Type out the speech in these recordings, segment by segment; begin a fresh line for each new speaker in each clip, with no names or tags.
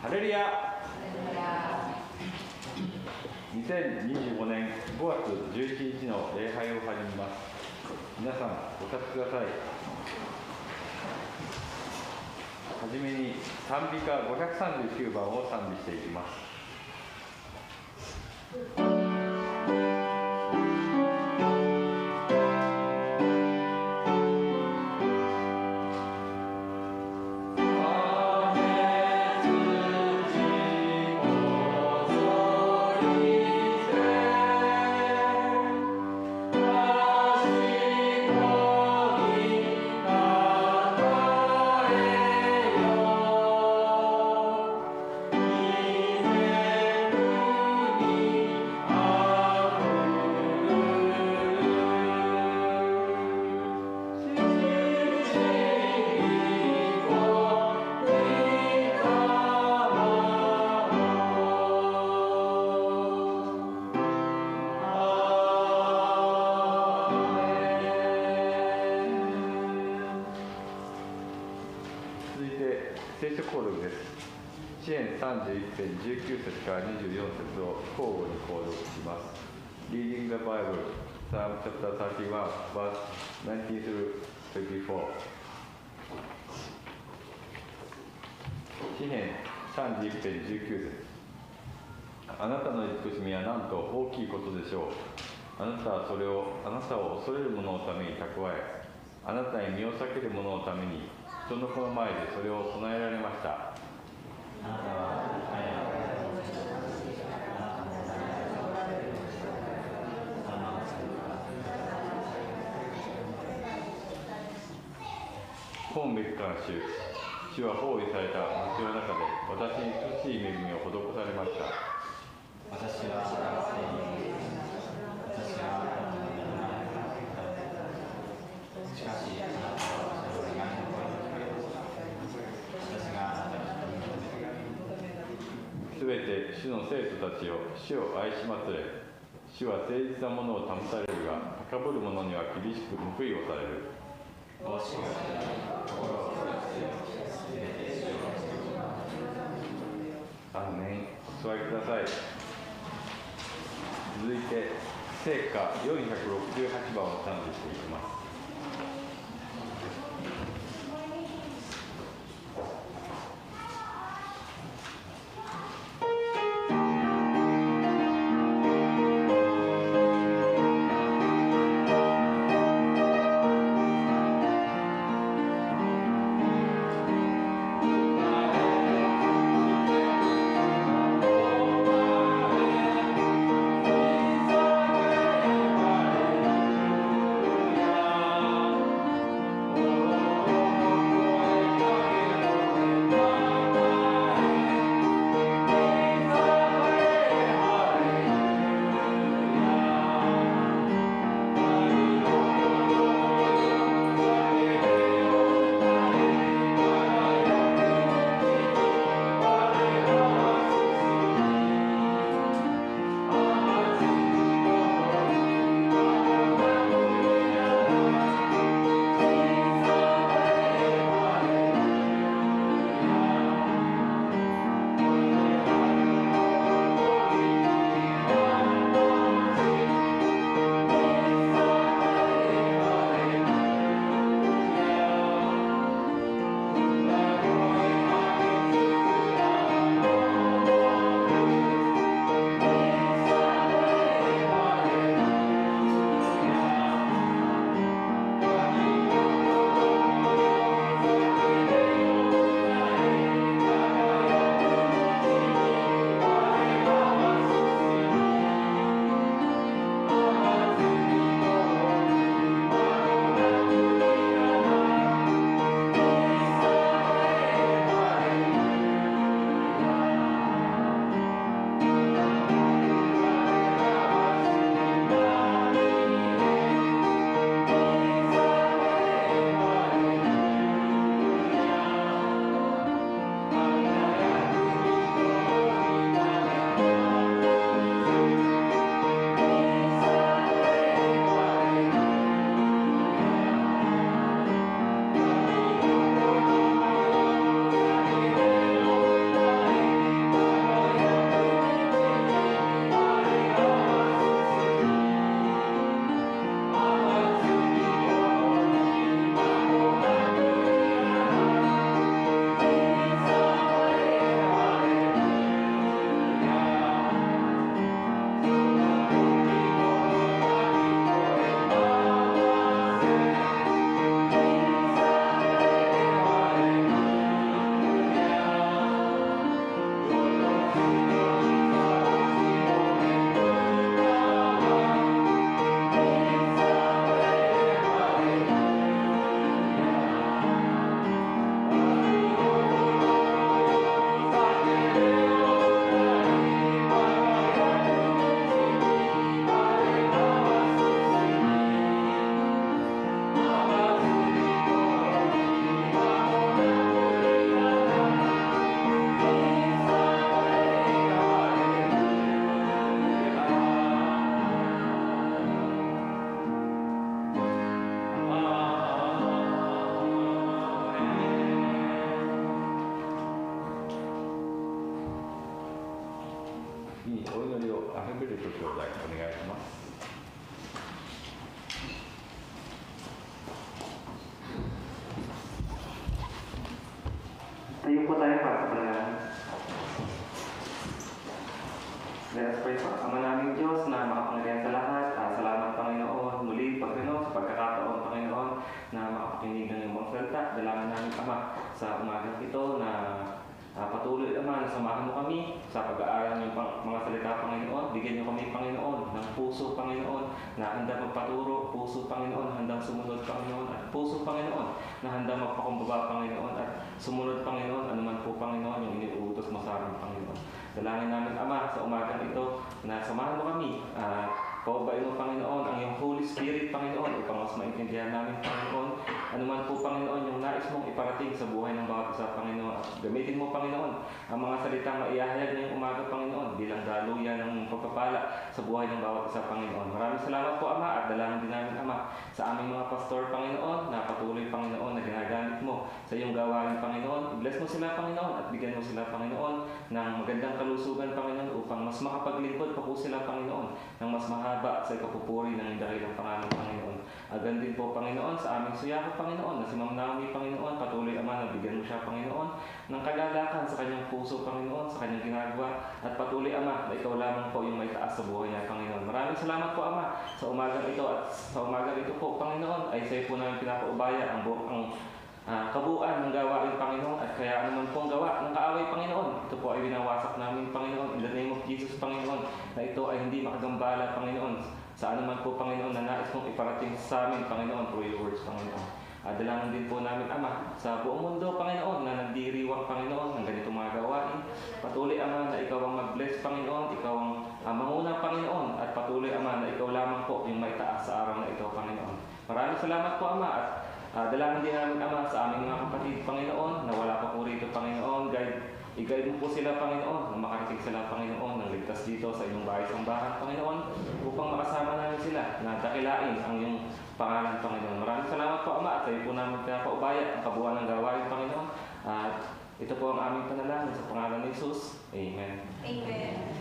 ハレルヤ。2025年5月11日の礼拝を始めます。皆さんお立ちください。はじめに賛美歌539番を賛美していきます。詩編31編19節から24節を交互に購読します。Reading the Bible, Psalm chapter 31, verse 19 through 24。詩編31編19節。あなたの慈しみはなんと大きいことでしょう。あなたはそれをあなたを恐れる者のために蓄え、あなたに身を避ける者のために人の子の前でそれを備えられました。本別館主は包囲された街の中で私に美しい恵みを施されました。
私はしかしあなたは私の願いの声を聞かれました。私があなたに
すべて主の生徒たちを主を愛しまつれ。主は誠実なものを保たれるが、高ぶる者には厳しく報いをされる。
おしが心を
アーメン。お座りください。続いて聖歌468番を賛美していきます。
「
にお祈りをアヘベルト兄弟お願いします。
Tayo po tayo para sa panalangin. Let us pray po. Ama naming Diyos na makapangyarihan sa lahat, salamat Panginoon, muli Panginoon sa pagkakataon Panginoon na makapakinig ng iyong mga salita. Dalangin namin Ama sa umagang ito na patuloy Ama na samahan mo kami sa pag-aaral ng mga salita Panginoon. Bigyan niyo kami Panginoon ng puso Panginoon na handang magpaturo, puso Panginoon handang sumunod Panginoon, at puso Panginoon na handang magpakumbaba Panginoon at sumunod Panginoon anuman po Panginoon yung iniuutos mo sa amin Panginoon. Dalangin namin Ama sa umagang ito na samahan mo kami. Paubayin mo Panginoon ang iyong Holy Spirit Panginoon upang mas maintindihan namin Panginoon anuman po Panginoon yung nais mong iparating sa buhay ng bawat isa Panginoon, at gamitin mo Panginoon ang mga salitang maihahayag ngayong umaga Panginoon bilang daluyan ng pagpapala sa buhay ng bawat isa Panginoon. Maraming salamat po Ama, at dalangin din namin Ama sa aming mga pastor Panginoon na patuloy Panginoon na ginagamit mo sa iyong gawain Panginoon. I-bless mo sila Panginoon at bigyan mo sila Panginoon ng magandang kalusugan Panginoon upang mas makapaglingkod pa po sila Panginoon ng mas mahaba sa ikapupuri ng dakilang pangalan Panginoon. Agan din po Panginoon sa aming suyako Panginoon na si Ma'am Naomi Panginoon, patuloy Ama na bigyan mo siya Panginoon ng kagalakan sa kanyang puso Panginoon, sa kanyang ginagawa, at patuloy Ama na ikaw lamang po yung may taas sa buhay niya Panginoon. Maraming salamat po Ama sa umagang ito, at sa umagang ito po Panginoon ay sa iyo po namin pinapaubaya ang kabuuan ng gawain Panginoon, at kaya anuman pong gawa ng kaaway Panginoon, ito po ay binawasak namin Panginoon in the name of Jesus Panginoon, na ito ay hindi makagambala Panginoon sa anuman po Panginoon na nais mong iparating sa amin Panginoon through your words Panginoon. Dalangin din po namin Ama sa buong mundo Panginoon na nagdiriwang Panginoon ng ganitong mga gawain. Patuloy Ama na ikaw ang mag-bless Panginoon, ikaw ang manguna Panginoon, at patuloy Ama na ikaw lamang po yung may taas sa araw na ito Panginoon. Maraming salamat po Ama, at dalangin din namin Ama sa aming mga kapatid Panginoon na wala pa po rito Panginoon. I-guide mo po sila Panginoon na makarating sila Panginoon ng ligtas dito sa inyong bahay-sambahan Panginoon, upang makasama namin sila na dakilain ang iyong pangalan Panginoon. Maraming salamat po Ama, at sa iyo po namin pinapaubaya ang kabuuan ng gawain Panginoon, at ito po ang aming panalangin sa pangalan ni Jesus. Amen.
Amen.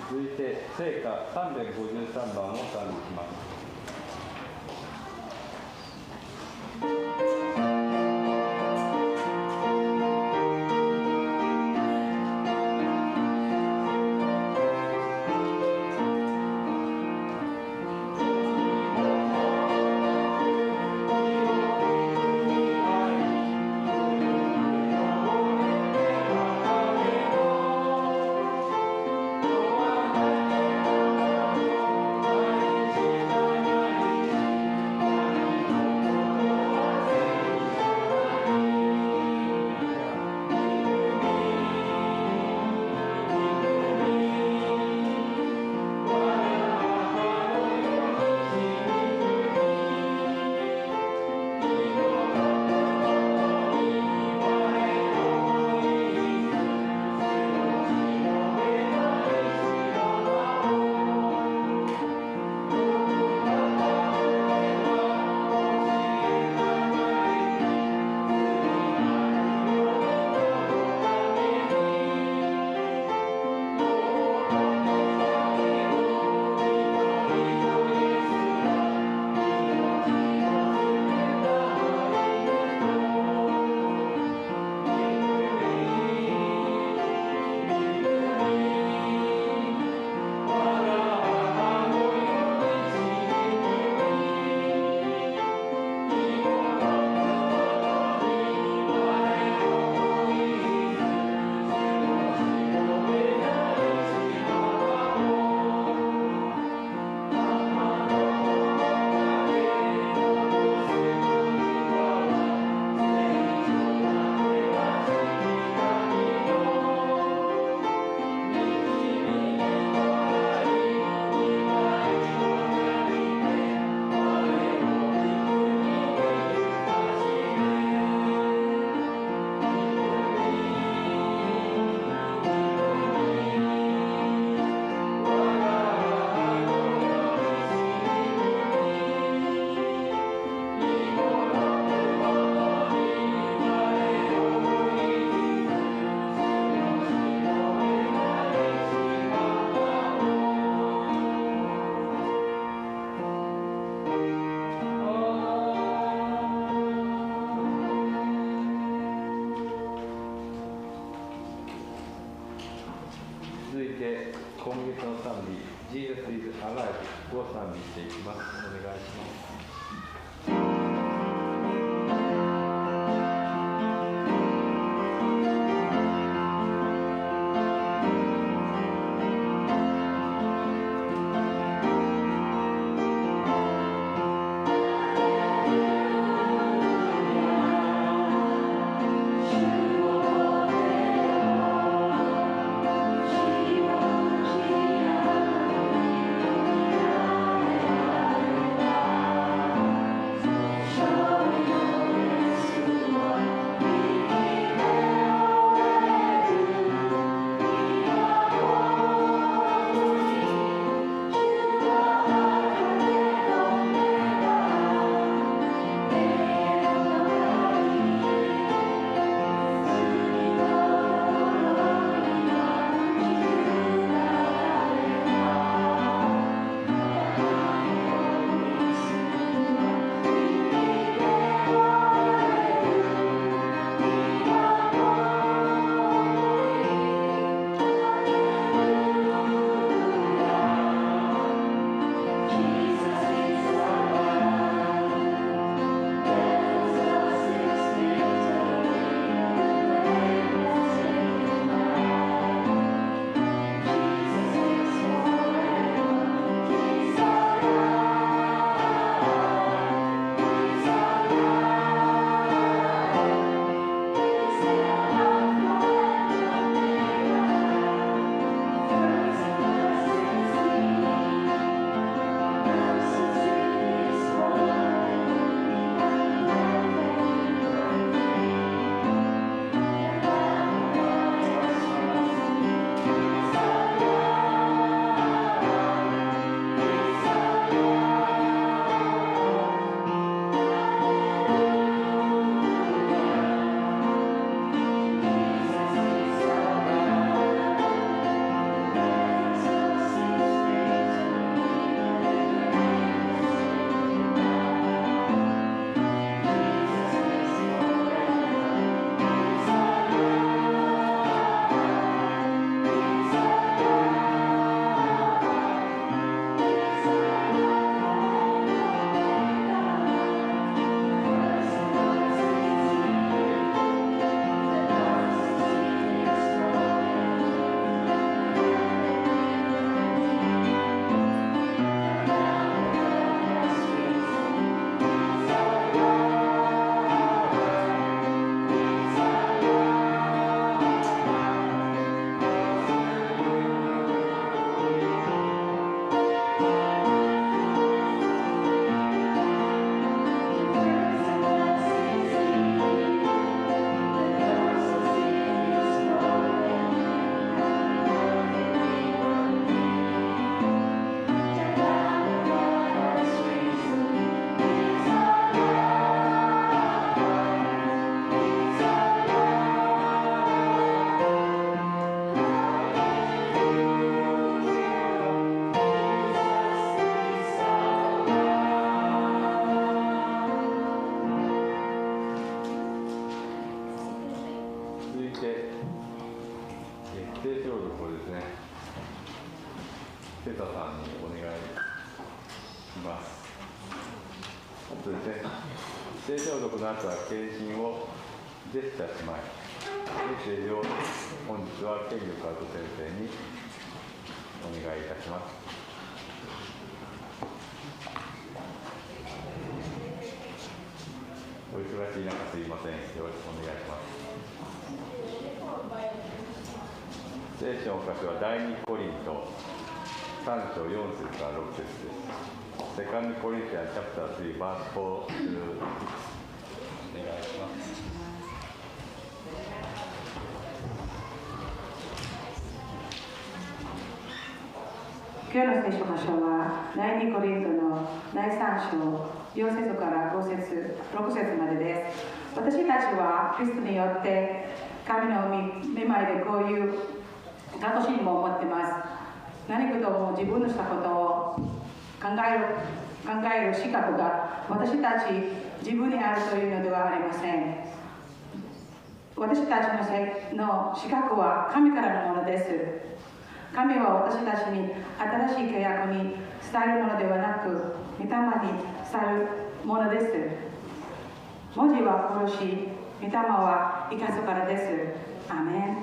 続いて聖歌353番を賛美します。
「
福を賛美していきます。お願いします。セタさんにお願いします。あとですね、聖消毒の後は献身をジェスチャーします。メッセージを本日は権力アート先生にお願いいたします。お忙しい中すいません。よろしくお願いします。聖書の箇所は第2コリント3章4節から6節です。セカンドコリントやチャプター3バース4-6。お願いします。
今日の聖書箇所は第2コリントの第3章4節から5節6節までです。私たちはクリストによって神の御前でこういう楽しみも持っています。何事も自分のしたことを考える資格が私たち自分にあるというのではありません。私たちの資格は神からのものです。神は私たちに新しい契約に伝えるものではなく、御霊に伝えるものです。文字は殺し、御霊は生かすからです。アーメン。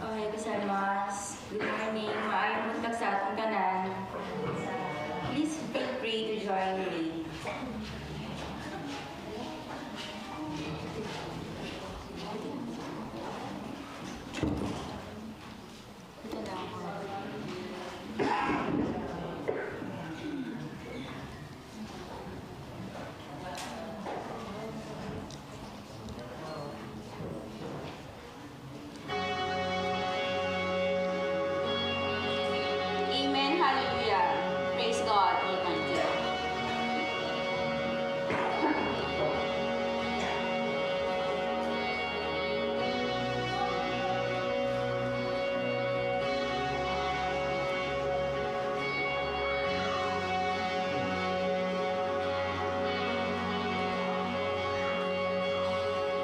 Okay, kasarmas. Good morning. Maayong buntag sa atong tanan. Please feel free to join me. Ito na ako. Amen. Hallelujah. Praise God Almighty.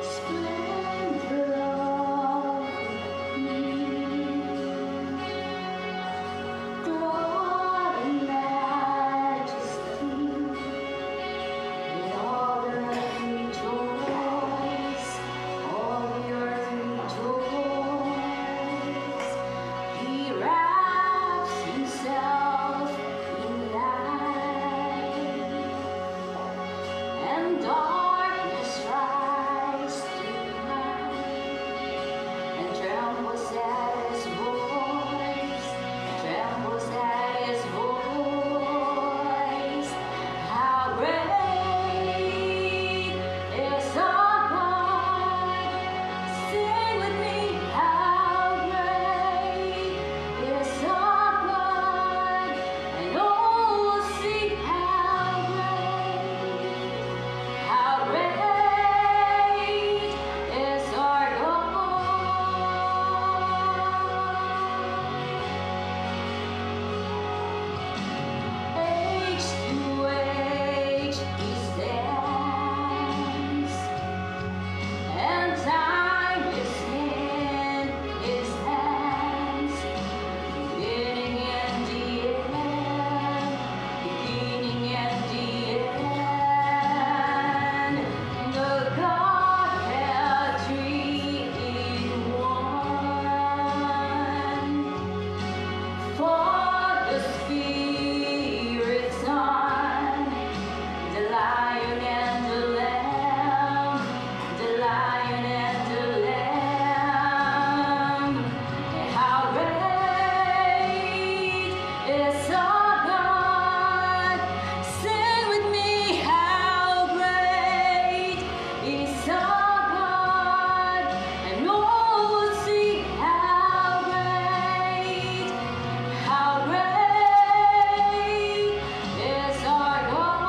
Splendor of me, God and majesty, let all the earth rejoice, all the earth rejoice. He wraps himself in light, and darkness rise to night, and trembles at his voice, trembles at his voice. How great is our God! Sing with me, how great is our God! And all will see how great is our God. Age to age he stands, and time is in his hands. Beginning and the end, beginning and the end. The Godhead three in one. For the Spirit, Son, the Lion and the Lamb, the Lion and the Lamb. How great is our God! Sing with me, how great is our God! And all will see how great is our God.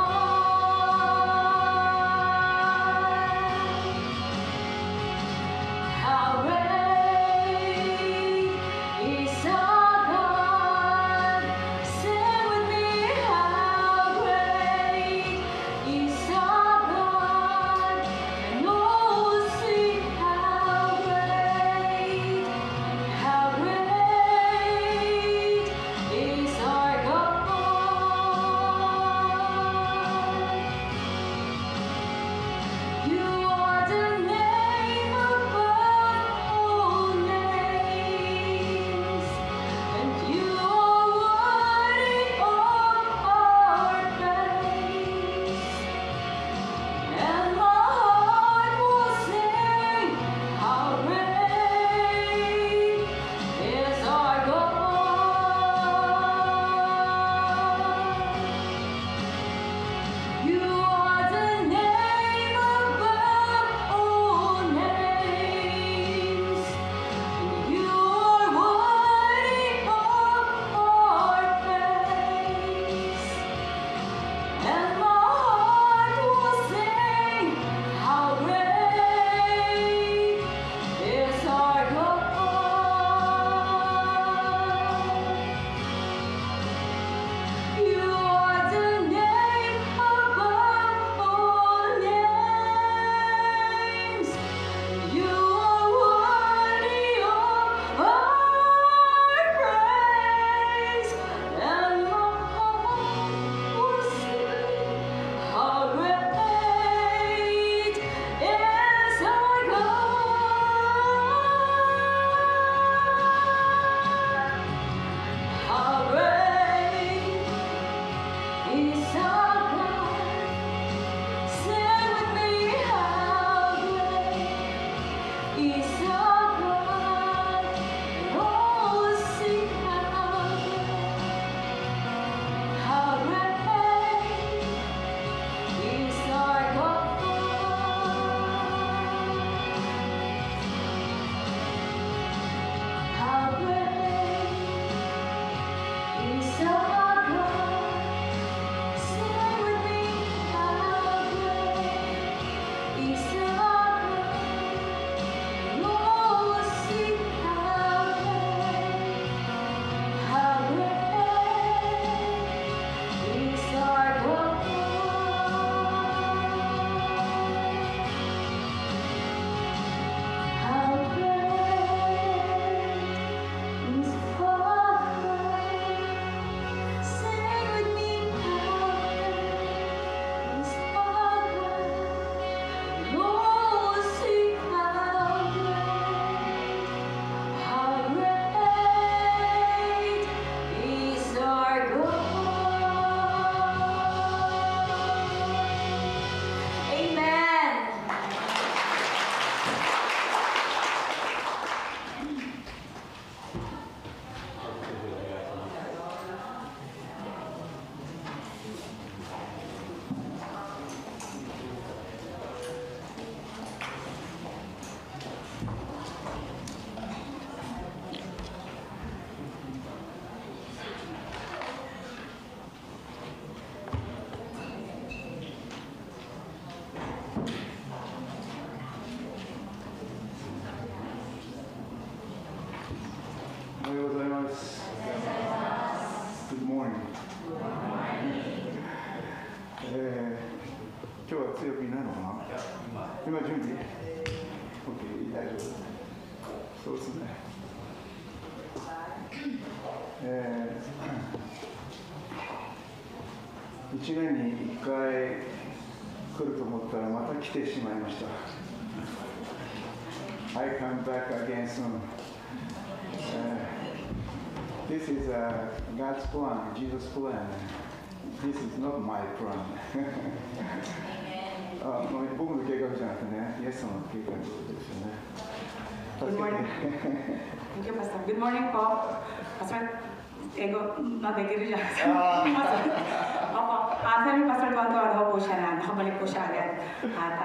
How great is our God. Sing with me, how great is our God. And all will see how great is our God. You are the name above
おはようございます。Good morning. 今日は強くいないのかな？今準備 ?OK、大丈夫です。そうですね。1年に1回来ると思ったらまた来てしまいました。I come back again soon. This is God's plan, Jesus' plan. This is not my plan. 僕の計画じゃなくてね、イエス様の計画ですよね。
Good morning. Thank you, Pastor. Good morning po. Pastor, ego, nabigil siya. Opo. Sabi ni Pastor, tuwan-tuwa daw po siya na nakabalik po siya agad. At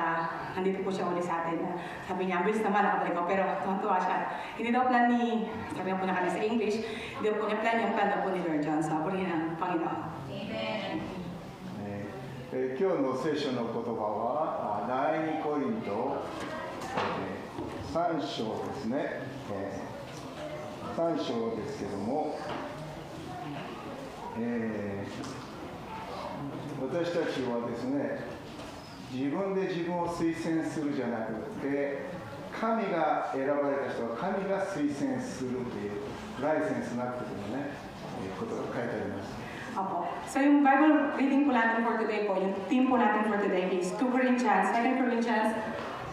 nandito po siya uli sa atin. Sabi niya, bilis naman nakabalik ko, pero tuwan-tuwa siya. Hindi daw plan ni, sabi nga po na kanina sa English, hindi daw po niya plan yung plan daw po ni Lord John. So, po rin ang Panginoon. Amen.
今日の聖書の言葉は第2コリント3章ですね、3章ですけども、私たちはですね、自分で自分を推薦するじゃなくて、神が選ばれた人は神が推薦するというライセンスなくてもね、ことが書いてあります。
Opo. So yung Bible reading po natin for today po, yung theme po natin for today is 2 Corinthians, 2 Corinthians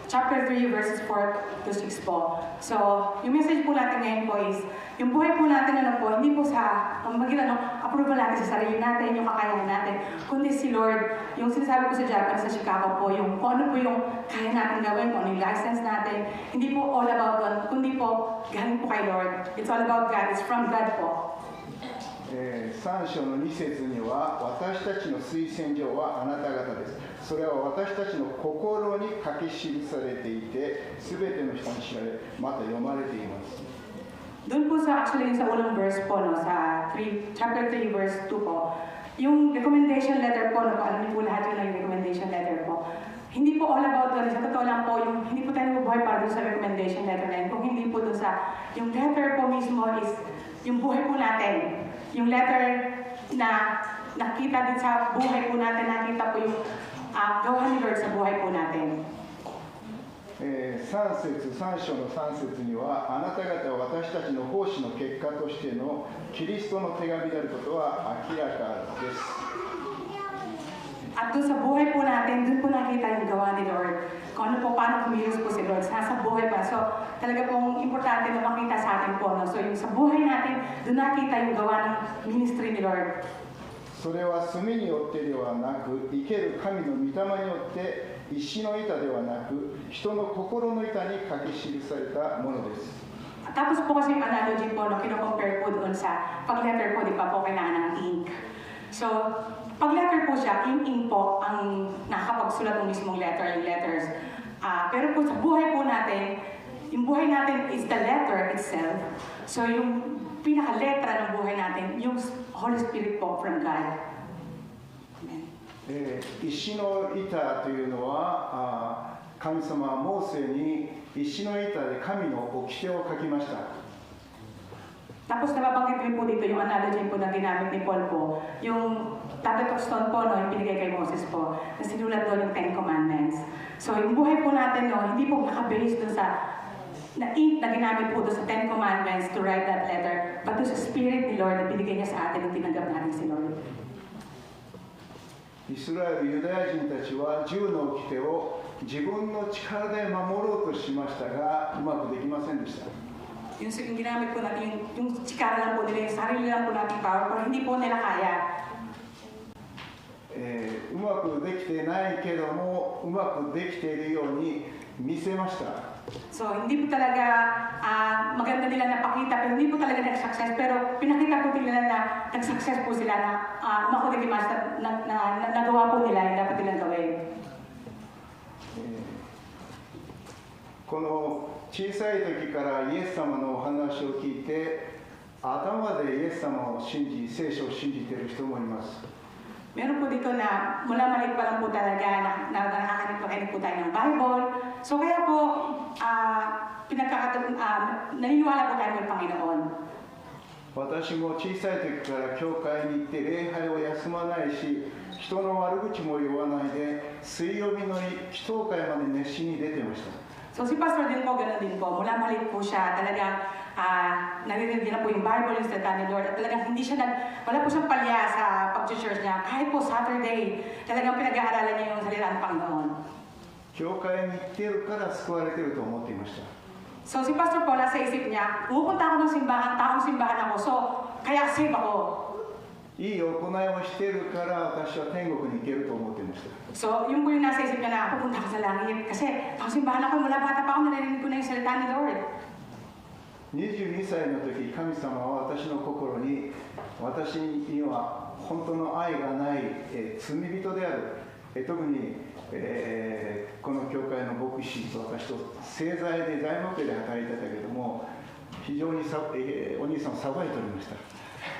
chapter 3 verses 4 to 6 po. So, yung message po natin ngayon po is, yung buhay po natin po, hindi po sa approval natin sa sarili natin, yung kakayahan natin, kundi si Lord, yung sinasabi ko sa Japan, sa Chicago po, yung kung ano po yung kaya natin gawin, kung ano yung license natin, hindi po all about one, kundi po, galing po kay Lord. It's all about God, it's from God po.
3章の2節には私たちの推薦状はあなた方です。それは私たちの心に書き記されていて、すべての人に知られ、また読まれています。
Doon po sa actually sa unang verse po, no, sa chapter 3 verse 2 po, yung recommendation letter po, no, alam niyo po lahat yun yung recommendation letter po. Hindi po all about doon, sa totoo lang po, yung, hindi po tayo mabuhay para doon sa recommendation letter na yun. Kung hindi po doon sa, yung letter po mismo is yung buhay po natin. Yung letter na nakita din sa buhay po natin, nakita po yung gawa ni Lord sa buhay po natin.
3章の3節には、あなた方は私たちの奉仕の結果としてのキリストの手紙であることは明らかです。
At doon sa buhay po natin, doon po nakita yung gawa ni Lord. Kung ano po, paano kumilos po si Lord. Nasa buhay pa. So, talaga pong importante na makita sa atin po. No? So, yung sa buhay natin, doon nakita yung gawa ng ministry ni Lord.
それは墨によってではなく、生ける神の御霊によって石の板ではなく、人の心の板に書き記されたものです。
Tapos po kasi yung analogy po, no, kino-compare po doon sa pag-letter po, di ba po, kailangan ng ink. So, pag-letter po siya, yung ink po ang nakakapagsulat ng mismong letter, yung letters. Pero po sa buhay po natin, yung buhay natin is the letter itself. So, yung pinaka-letra ng buhay natin, yung Holy Spirit po from God. Amen.
石の板というのは、神様はモーセに石の板で神の掟を書きました。
Tapos nababanggit po dito yung analogy po na ginamit ni Paul po, yung tablet of stone po, no, yung binigay kay Moses po, na sinulat doon yung 10 Commandments. So yung buhay po natin, no, hindi po naka-base doon sa na ink na ginamit po doon sa 10 Commandments to write that letter, but doon sa Spirit ni Lord na binigay niya sa atin nung tinanggap natin si Lord.
イスラエル、ユダヤ人たちは10の掟を自分の力で守ろうとしましたが、うまくできませんでした。
Yung ginamit po natin, yung chikara lang po nila, yung sarili lang po natin power, pero hindi po nila kaya.
うまくできてないけども、うまくできているように見せました。
So, hindi po talaga maganda nila napakita, pero hindi po talaga nag-success. Pero pinakita po nila na nag-success po sila na makudigimas na nagawa po nila yung dapat nilang gawin.
この小さい時からイエス様のお話を聞いて、頭でイエス様を信じ、聖書を信じている人もいます。
Meron po dito na mula maliit pa lang po talaga nakakarinig po tayo ng Bible. So kaya po, naniniwala po tayo ng Panginoon.
私も小さい時から教会に行って礼拝を休まないし、人の悪口も言わないで、水曜日の祈祷会まで熱心に出てました。
So si Pastor din po, gano'n din po. Mula maliit po siya, talagang naririnig na po yung Bible, yung salita ni Lord. At talagang hindi siya wala po siyang palya sa pag-church niya. Kahit po Saturday, talagang pinag-aaralan niya yung salita ng Panginoon.
教会に行ってるから救われてると思っていました。
So si Pastor Paul, sa isip niya, pupunta ako ng simbahan, taong simbahan ako, so kaya save ako.
いい行いをしているから私は天国に行けると思っていました。
So yung po yung nasa isip niya na pupunta ako sa langit. Kasi taong simbahan ako, mula bata pa ako, naririnig ko na yung salita ni Lord.
22歳の時、神様は私の心に、私には本当の愛がない、罪人である、特に、この教会の牧師と私と聖罪で材木で働いてたけども、非常にお兄さんを裁いておりました。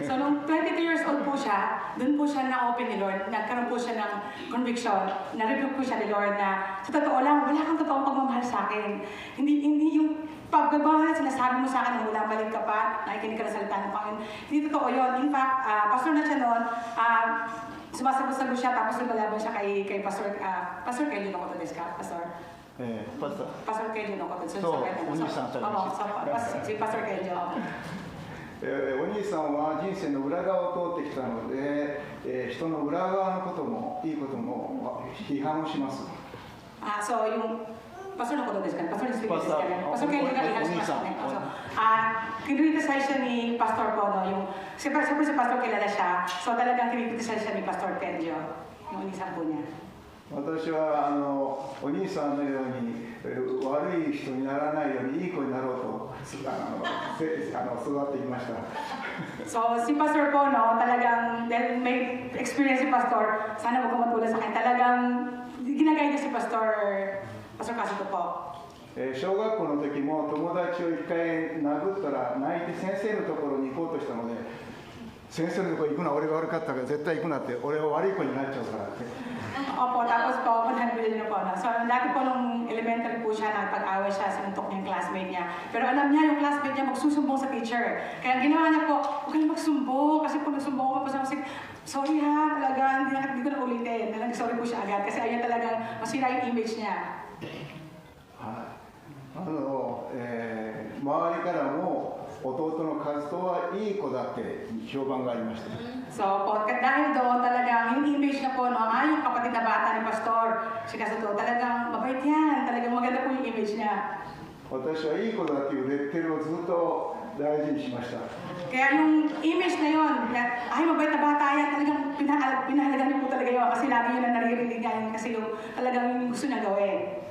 So nung 22 years old po siya, dun po siya na-open ni Lord, nagkaroon po siya ng conviction, na-rebuke po siya ni Lord na sa totoo lang, wala kang totoong pagmamahal sa akin. Hindi yung pagmamahal sinasabi mo sa akin na mula balik ka pa, nakikinig ka na salita ng Panginoon. Hindi totoo yun. In fact, pastor na siya noon, sumasagot-sagot siya, tapos lumalaban siya kay Pastor Kelly no Koto desu ka, Pastor? Pastor Kelly no Koto desu.
So,お兄さんたち。
si Pastor Kelly.
お兄さんは人生の裏側を通ってきたので、人の裏側のこともいいことも批判をします。
So yung Pastor no Koto desu ka, Pastor desu ka, Pastor Kellyが批判しましたね。Kinritisay siya ni Pastor po, no? Yung, siyempre si Pastor kilala siya, so talagang kinritisay siya ni Pastor Kenjo, yung unisang po niya.
私はお兄さんのように悪い人にならないようにいい子になろうと育ってきました。
So si Pastor po, no, talagang dahil may experience si Pastor, sana huwag kumatulad sa akin. Talagang ginagaya niya si Pastor Casuto po.
小学校の時も友達を一回殴ったら泣いて先生のところに行こうとしたので、先生のところ行くのは俺が悪かったから絶対行くなって、俺は悪い子になっちゃうからって。
Opo, tapos po, manhagbili niyo po, no? So dati po nung elementary po siya, nagpag-away siya, sinuntok niya yung classmate niya. Pero alam niya, yung classmate niya magsusumbong sa teacher. Kaya ginawa niya po, huwag ka na magsumbong, kasi po nagsumbong ko, pasama siya, sorry ha, talaga, hindi ko na ulitin. Talagang sorry po siya agad, kasi ayaw talagang masira yung image niya.
周りからも弟のカズトはいい子だって評判がありました。
So po, dahil doon talagang yung image na po, no, yung kapatid na bata ni Pastor, si Casuto, talagang mabait yan, talagang maganda po yung image niya.
私はいい子だっていうレッテルをずっと大事にしました。
Kaya yung image na yun, na, ay mabait na bata yan, talagang pinahalagan niyo po talaga yun, kasi lagi yun na naririnig niya yun, kasi yung talagang yung gusto niya gawin.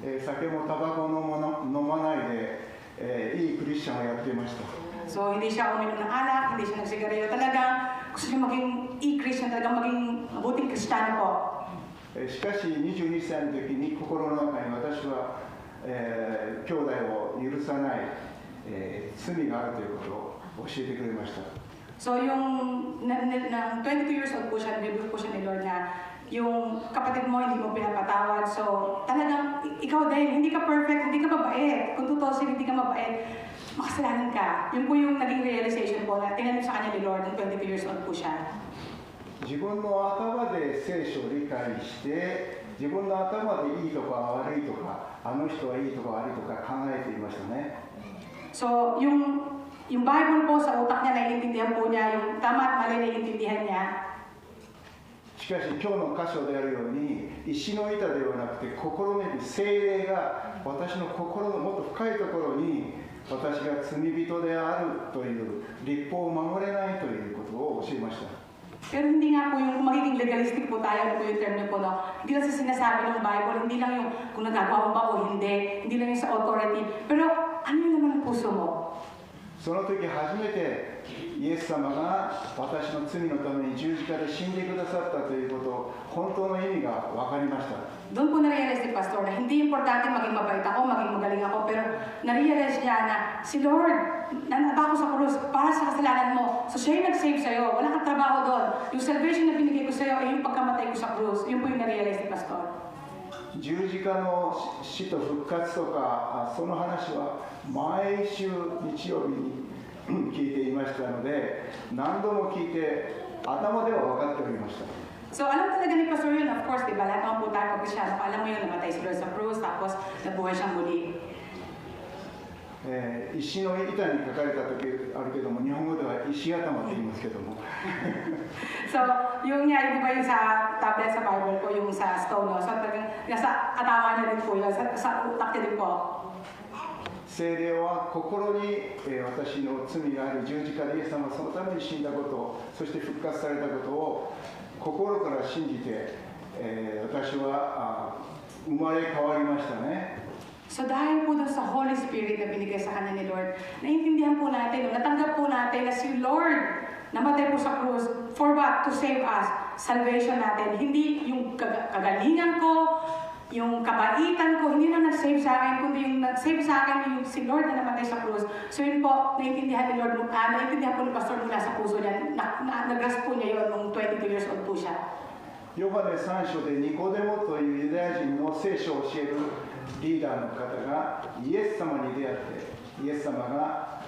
酒もタバコも飲まないで、いいクリスチャンをやっていました。
So hindi siya uminom ng alak, hindi siya nagsigarilyo, talagang gusto niya maging e-Christian, talagang maging mabuting Kristiyano po.
しかし22歳の時に心の中に私は、兄弟を許さない、罪があるということを教えてくれました。
So yung 22 years old po siya, nag-rebuke po siya ni Lord na yung kapatid mo hindi mo pinapatawad. So talagang ikaw din, hindi ka perfect, hindi ka mabait. Kung tutusin, hindi ka mabait, makasalanan ka. Yun po yung naging realization po na tingnan sa kanya ni Lord, nung 22 years old po siya.
自分の頭で聖書を理解して自分の頭でいいとか悪いとかあの人はいいとか悪いとか考えていましたね。
So yung Bible po sa utak niya, naiintindihan po niya, yung tama at mali naiintindihan niya.
しかし今日の箇所であるように石の板ではなくて心めく聖霊が私の心のもっと深いところに私が罪人であるという律法を守れないということを教えました。
Pero hindi nga po yung magiging legalistic po tayo, po yung term niyo po, no? Hindi lang sa sinasabi ng Bible, hindi lang yung kung nagagawa mo ba o hindi lang yung sa authority, pero ano yung naman ang puso mo?
その時初めてイエス様が私の罪のために十字架で死んでくださったということ本当の意味が分かりました。
Doon po na-realize ni Pastor na hindi importante maging mabait ako, maging magaling ako, pero na-realize niya na si Lord, nanaba ko sa krus para sa kasalanan mo. So siya yung nag-save sa'yo, wala kang trabaho doon. Yung salvation na binigay ko sa'yo ay yung pagkamatay ko sa krus. Yun po yung na-realize ni Pastor.
十字架の死と復活とかその話は毎週日曜日に聞いていましたので、何度も聞いて頭では分かっておりました。
So alam talaga ni Pastor yun, of course, di ba? Lahat naman po tayo Kristyano, alam mo yun, namatay si Lord sa krus, tapos nabuhay siyang muli.
石の板に書かれた時あるけども、日本語では石頭って言いますけども。
So, yung nga, di ba yung sa tablet sa Bible po, yung sa stone, no? So, talagang nasa katama niya din po yun, sa utak niya din po.
聖霊は心に、私の罪がある十字架でイエス様がそのために死んだこと、そして復活されたことを心から信じて、私は生まれ変わりましたね。
So dahil po doon sa Holy Spirit na binigay sa kanya ni Lord, naiintindihan po natin, natanggap po natin na si Lord namatay po sa krus for what? To save us. Salvation natin. Hindi yung kagalingan ko, yung kabaitan ko, hindi na nag-save sa akin, kundi yung nag-save sa akin yung si Lord na namatay sa krus. So yun po, naiintindihan ni Lord, naiintindihan po ni Pastor mula sa puso niya, nag-grasp po niya yun nung 22 years old po siya.
ヨハネ3章でニコデモというユダヤ人の聖書を教えるリーダーの方がイエス様に出会って、イエス様が、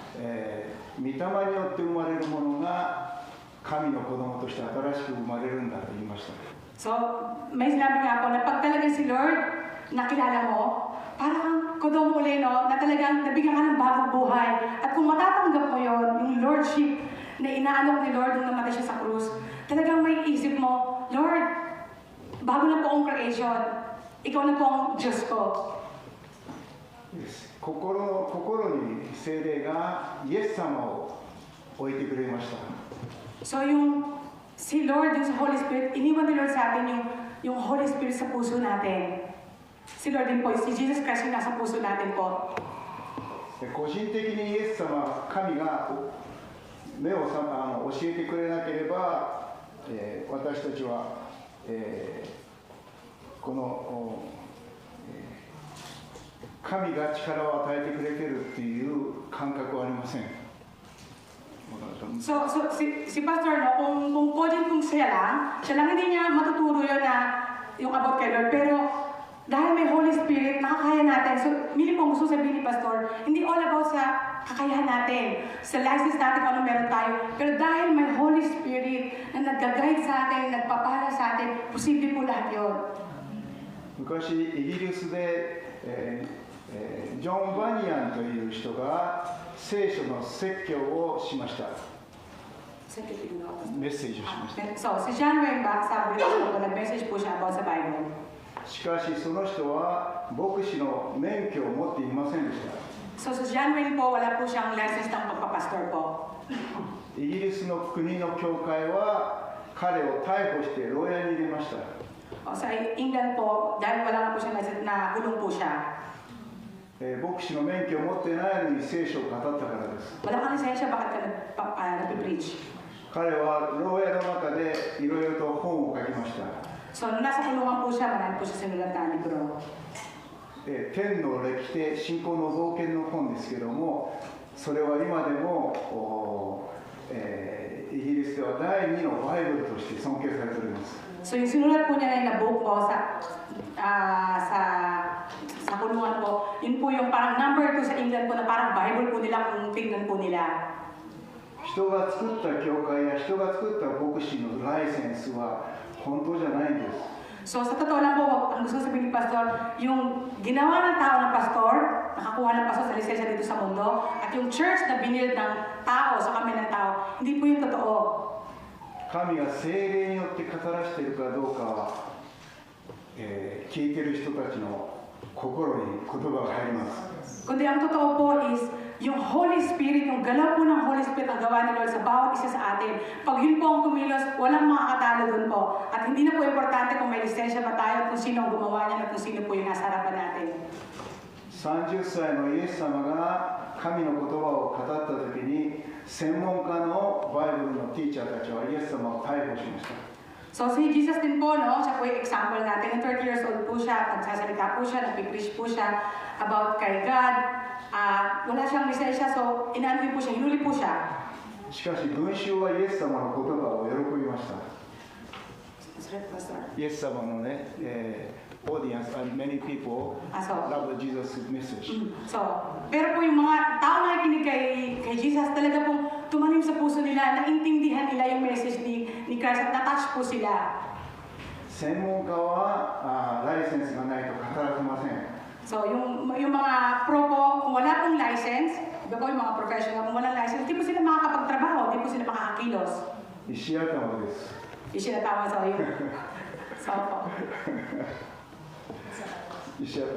御霊によって生まれるものが神の子供として新しく生まれるんだと言いました。
So, may sinabi nga po na pag talaga si Lord nakilala mo, parang kodomo uli, no? Na talagang nabigyan ka ng bagong buhay. At kung matatanggap mo yon, yung Lordship na inaalok ni Lord nung namatay siya sa krus, talagang may isip mo, Lord, bago na po akong creation, ikaw na po ang Diyos ko.
心に聖霊がイエス様を置いてくれました。
So yung si Lord, yung sa Holy Spirit, iniwan ni Lord sa atin yung Holy Spirit sa puso natin. Si Lord din po, si Jesus Christ yung nasa puso natin po.
個人的にイエス様、神が目を教えてくれなければ、私たちは、この、神が力を与えてくれてるっていう感覚はありません。
So si Pastor, no, kung pwede kung siya lang hindi niya matuturo yun na yung about kay Lord. Pero dahil may Holy Spirit, nakakaya natin. So, mili pong gusto sabihin ni Pastor, hindi all about sa kakayahan natin, sa license natin kung ano meron tayo. Pero dahil may Holy Spirit na nag-guide sa atin, nagpapala sa atin, posible po lahat yun.
昔イギリスで、ジョン・バニアンという人が聖書の説教をしました。メッセージをしました。
So, si John Wayback sa British po, nag-message po siya about sa Bible.
しかしその人は牧師の免許を持っていませんでした。
So, si John Wayne po, wala po siyang license ng pagpapastor po.
イギリスの国の教会は彼を逮捕して牢屋に入れました。
Sa England po, dahil wala na po siya license, na kulong po siya.
牧師の免許を持っていないのに聖書を語ったからです。
Wala kang lisensya, bakit ka nag-preach?
彼は牢屋の中でいろいろと本を書きました。
So, nung nasa kulungan po siya, marami po siya sinulat na libro.
天の歴史、信仰の冒険の本ですけども、それは今でもイギリスでは第2のバイブルとして尊敬されております。
So, yung sinulat po niya na book po sa kulungan po, yun po yung parang number 2 sa England po na parang Bible po nila kung tingnan po nila.
人が作った教会や人が作った牧師のライセンスは本当じゃないんです。
So, sa totoo lang po, ang gusto sabihin ni Pastor, yung ginawa ng tao ng pastor, nakakuha ng pastor sa lisensya dito sa mundo, at yung church na binild ng tao sa kami ng tao, hindi po yung totoo.
神が聖霊によって語らせているかどうかは、聞いている人たちの心に言葉が入ります。
Kundi ang totoo po is, yung Holy Spirit, yung galaw po ng Holy Spirit ang gawa ni Lord sa bawat isa sa atin. Pag yun po ang kumilos, walang makakatalo dun po. At hindi na po importante kung may lisensya ba tayo, kung sino ang gumawa niya, at kung sino po yung nasa harapan natin.
30歳のイエス様が神の言葉を語った時に、専門家のバイブルのティーチャーたちはイエス様を逮捕しました。
So si Jesus din po, no, siya po yung example natin. 30 years old po siya, nagsasalita po siya, nagpipreach po siya about kay God. Wala siyang lisensya, so inaano po siya, hinuli po siya.
しかし群衆はイエス様の言葉を喜びました。イエス様のね、audience and many people
So,
love Jesus' message.
So, pero po yung mga tao na nakikinig kay Jesus, talaga pong tumanim sa puso nila, naintindihan nila yung message ni Christ at na-touch po sila.
専門家はライセンスがないと語らせません。
So, yung mga pro po, kung wala pong license, iba po yung mga professional, kung walang license, hindi po sila makakapagtrabaho, hindi po sila makakakilos.
石頭です。
Yung sinatawag sa iyo. So, po.
石頭、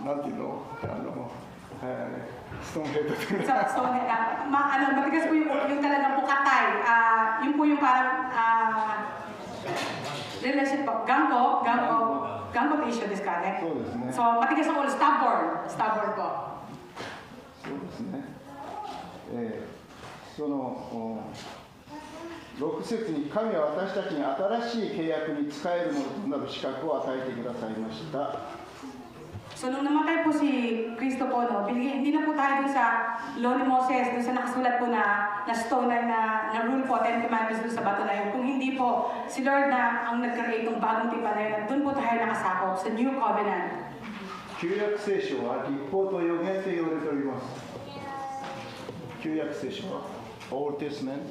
なんていうのストーンヘッド的な。
So, matigas po yung talagang po katay. Yun po yung parang, relation po, gangko tissueですからね。
そうですね。
So, matigas ang ulo, stubborn po.
そうですね。その6節に神は私たちに新しい契約に仕えるものとなる資格を与えてくださいました。
So, nung namatay po si Kristo po, hindi na po tayo dun sa law ni Moses, dun sa nakasulat po na stone na rule po, 10 commandments dun sa bato na yun. Kung hindi po, si Lord na ang nag-create ng bagong tipan na yun, dun po tayo nakasakop sa New Covenant.
旧約聖書は律法と預言と言われております。旧約聖書は Old Testament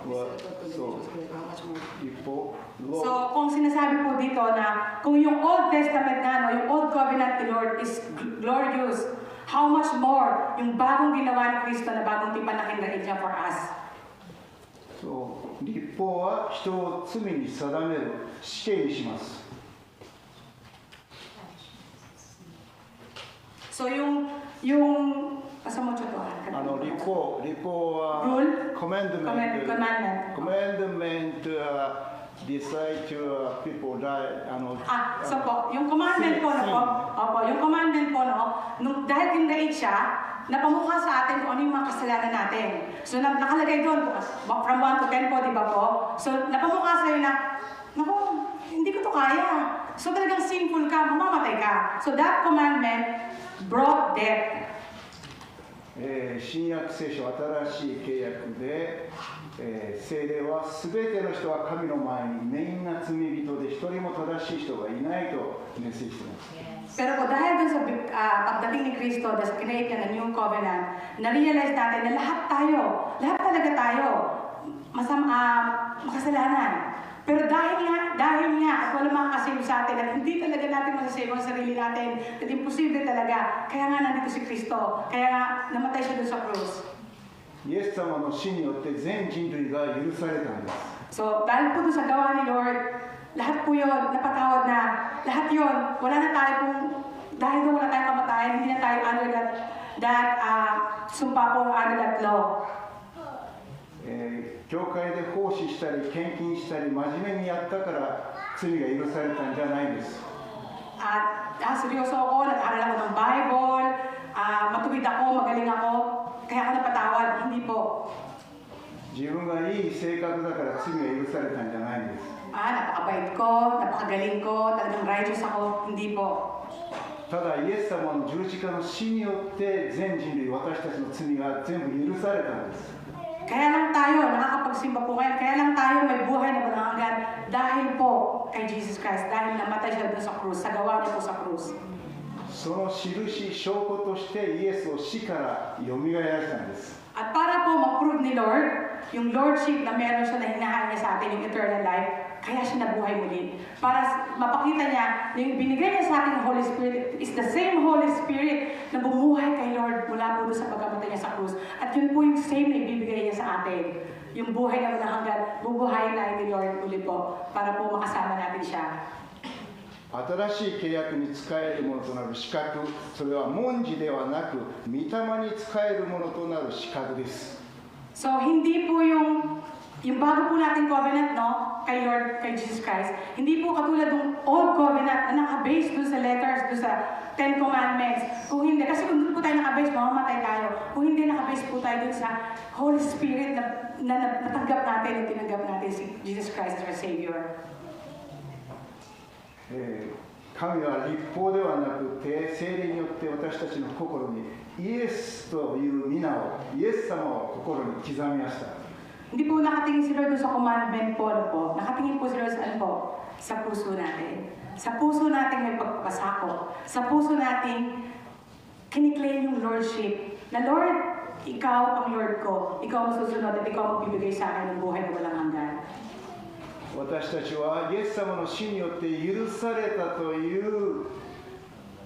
は律法 law.
So, kung sinasabi po dito na kung yung Old Testament na, yung Old Covenant ni Lord is glorious, how much more yung bagong ginawa ni Kristo na bagong tipan na kinraid niya for us.
そう律法は人を罪に定める死刑にします。
So, yung asa mo ito?
律法は
Rule?
commandment
Commandment.
decide to people die
So po, yung commandment po, yung commandment po, dahil kinraid siya, napamukha sa atin kung ano yung mga kasalanan natin. So, nakalagay doon, from 1 to 10 po, di ba po? So, napamukha sa'yo na, naku, hindi ko to kaya. So, talagang sinful ka, mamamatay ka. So, that commandment brought death.
新約聖書新しい契約で、聖霊は全ての人は神の前に全員が罪人で一人も正しい人がいないとメッセージしています。
Pero po dahil dun sa pagdating ni Kristo, sa create niya ng New Covenant, na-realize natin na lahat talaga tayo, makasalanan. Pero dahil nga, at wala makakasave sa atin, at hindi talaga natin masasave ang sarili natin, at imposible talaga, kaya nga nandito si Kristo, kaya nga namatay siya dun sa cross.
イエス様の死によって全人類が許されたんです。
So, dahil po dun sa gawa ni Lord, lahat po yun, napatawad na, lahat yun, wala na tayo kung, dahil doon wala tayong kamatayan, hindi na tayo under that sumpa po under that law.
教会で奉仕したり献金したり真面目にやったから罪が許されたんじゃないんです。
At seryoso ako, nag-aaral ako ng Bible, matuwid ako, magaling ako, kaya ako napatawad, hindi po.
自分がいい性格だから罪が許されたんじゃないんです。
Napakabait ko, napakagaling ko, talagang righteous ako, hindi po.
ただイエス様の十字架の死によって全人類私たちの罪が全部許されたんです。
Kaya lang tayo, nakakapagsimba po ngayon, kaya lang tayo may buhay na walang hanggan dahil po kay Jesus Christ, dahil namatay siya doon sa krus, sa gawa niya po sa krus.
その印、証拠としてイエスを死からよみがえらせたんです。
At para po ma-prove ni Lord, yung Lordship na meron siya na hinahain niya sa atin, yung eternal life, kaya siya nabuhay muli. Para mapakita niya na yung binigay niya sa atin ng Holy Spirit is the same Holy Spirit na bumuhay kay Lord mula po doon sa pagkamatay niya sa krus. At yun po yung same na ibibigay niya sa atin. Yung buhay na walang hanggan, bubuhayin natin ni Lord muli po para po makasama natin siya.
新しい契約に仕えるものとなる資格、それは文字ではなく御霊に仕えるものとなる資格です。
So, hindi po yung bago po nating covenant, kay Lord, kay Jesus Christ, hindi po katulad ng old covenant na naka-base doon sa letters, doon sa 10 commandments. Kung hindi, kasi kung doon po tayo naka-base, mamamatay tayo. Kung hindi naka-base po tayo doon sa Holy Spirit na natanggap natin at tinanggap natin si Jesus Christ as our Savior.
神は律法ではなくて聖霊によって私たちの心にイエスという皆をイエス様を心に刻みました。
Hindi po nakatingin si Lord doon sa commandment po, nakatingin po si Lord sa sa puso natin. sa puso natin may pagpapasako, sa puso natin kiniklaim yung Lordship, na Lord, ikaw ang Lord ko, ikaw ang susunod at ikaw ang magbibigay sa akin ng buhay na walang hanggan.
私たちはイエス様の死によって許されたという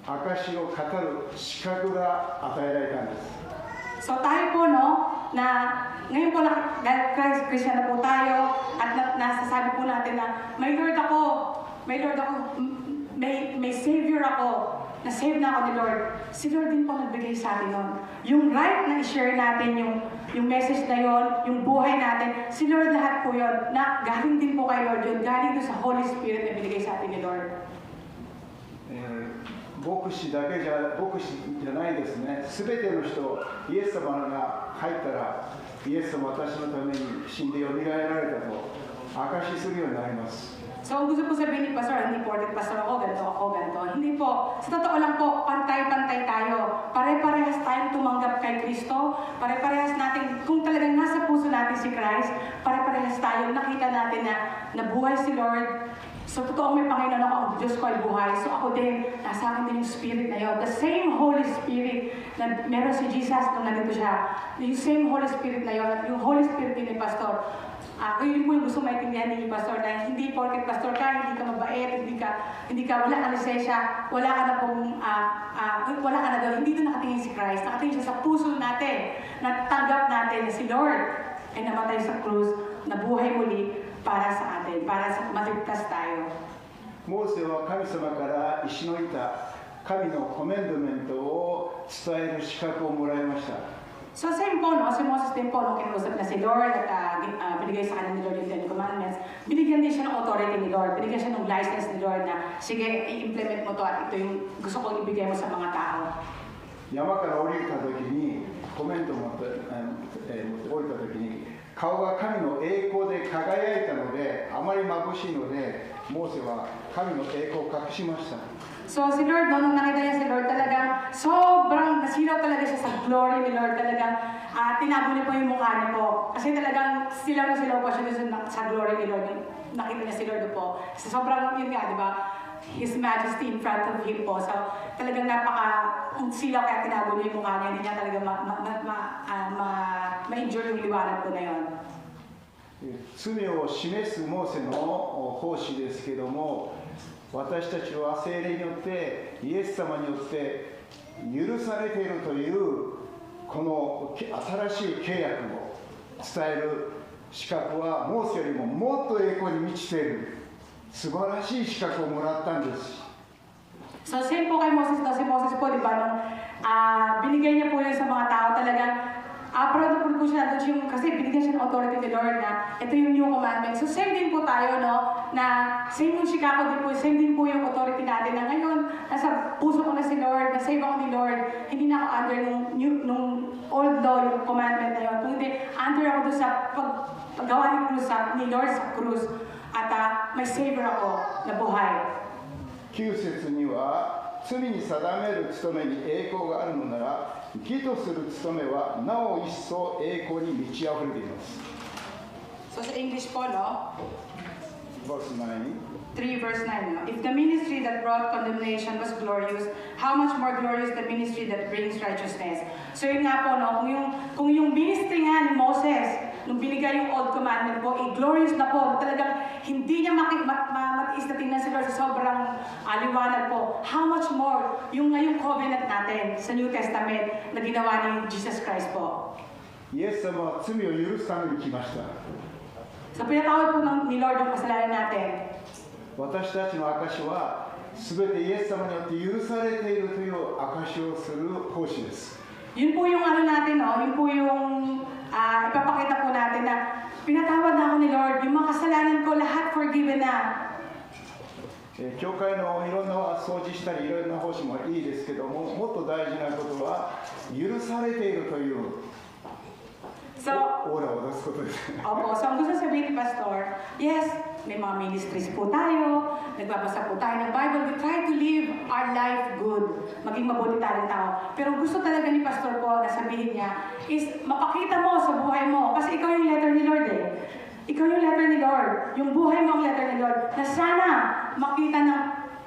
証を語る資格が与えられたんです。
So tayo po, no, na ngayon po dahil Christian na po tayo at nasasabi po natin na may Lord ako, may Savior ako, na-save na ako ni Lord. Si Lord din po nagbigay sa atin nun. Yung right na i-share natin yung message na yon, yung buhay natin, si Lord lahat po yun, na galing din po kay Lord yun, galing doon sa Holy Spirit na binigay sa atin ni Lord.
牧師だけじゃないですね。すべての人、イエス様が入ったら、イエス様私のために死んでよみがえられたと証しするようになります。
So, ang gusto po sabihin ni Pastor, hindi po ordered Pastor ako, ganito. Hindi po. Sa totoo lang po, pantay-pantay tayo. Pare-parehas tayong tumanggap kay Kristo. Pare-parehas natin, kung talagang nasa puso natin si Christ, pare-parehas tayo. Nakita natin na nabuhay si Lord. So, totoo may Panginoon ako, ang Diyos ko ay buhay. So, ako din, nasa akin din yung Spirit na yun. The same Holy Spirit na meron si Jesus nung nandito siya. Yung same Holy Spirit na yun. At yung Holy Spirit din ni Pastor. Yun po yung gusto maintindihan ni Pastor na hindi porket Pastor ka, hindi ka mabait, hindi ka wala ka lisensya, wala ka na daw, hindi doon nakatingin si Christ, nakatingin siya sa puso natin, natanggap natin na si Lord ay namatay sa krus, nabuhay muli para sa atin, para sa maligtas tayo.
モーセは神様から石の板、神のコメンドメントを伝える資格をもらいました。
So same po, no? Si Moses din po, nung kinausap na si Lord at binigay sa kanya ni Lord yung Ten Commandments, binigyan din siya ng authority ni Lord, binigyan siya ng license ni Lord na, sige, i-implement mo to at ito yung gusto kong ibigay mo sa mga tao.
山から降りた時にコメントを持って降りた時に顔が神の栄光で輝いたのであまり眩しいのでモーセは神の栄光を隠しました。
So si Lord, no, nung nakita niya si Lord, talagang sobrang nasilaw talaga siya sa glory ni Lord. Talagang tinago niya po yung mukha niya po. Kasi talagang silaw na silaw po siya sa glory ni Lord. Nakita niya si Lord po. So, sobrang yun nga, di ba? His Majesty in front of him po. So talagang silaw kaya tinago niya yung mukha niya. Hindi niya talaga ma-injure yung liwanag po na yun.
罪を示すモーセの奉仕ですけども、私たちは聖霊によってイエス様によって許されているというこの新しい契約を伝える資格はモーセよりももっと栄光に満ちている素晴らしい資格をもらったんです。
So same po kay Moses, no? Si Moses po, di ba, nung binigay niya po yun sa mga tao, talagang proud po siya doon kasi binigyan siya ng authority ni Lord na ito yung new commandment. So same din po tayo, no? Na same yung Chicago din po, same din po yung authority natin na ngayon, nasa puso ko na si Lord, na-save ako ni Lord, hindi na ako under nung old law, yung commandment na yun. Kundi under ako doon sa paggawa ni Lord sa krus. At may Savior ako na buhay.
9節には罪に定める務めに栄光があるのなら義とする務めはなお一層栄光に満ち溢れています。
So sa English po, no?
Verse 9
3 verse 9, no? If the ministry that brought condemnation was glorious, how much more glorious the ministry that brings righteousness? So yun nga po, no? Kung yung ministry nga ni Moses, nung binigay yung old commandment po, glorious na po, talagang hindi niya matiis na tingnan si Lord sa sobrang liwanag po. How much more yung ngayong covenant natin sa New Testament na ginawa ni Jesus Christ po.
イエス様は罪を許すために来ました。
So pinatawad po ni Lord yung kasalanan natin.
私たちの証は全てイエス様によって許されているという証をする奉仕です。
Yun po yung ano natin, no? Yun po yung ipapakita po natin na pinatawad na ako ni Lord, yung mga kasalanan ko lahat forgiven na.
教会のいろんな掃除したりいろんな奉仕もいいですけども、もっと大事なことは許されているという
So,
オーラを出すことですね。
opo, so ang gusto sabihin ni Pastor, yes, may mga ministries po tayo, nagbabasa po tayo ng Bible, we try to live our life good, maging mabuti tayong tao. Pero gusto talaga ni Pastor po na sabihin niya is mapakita mo sa buhay mo, kasi ikaw yung letter ni Lord eh. Ikaw yung letter ni Lord, yung buhay mo ang letter ni Lord, na sana makita ng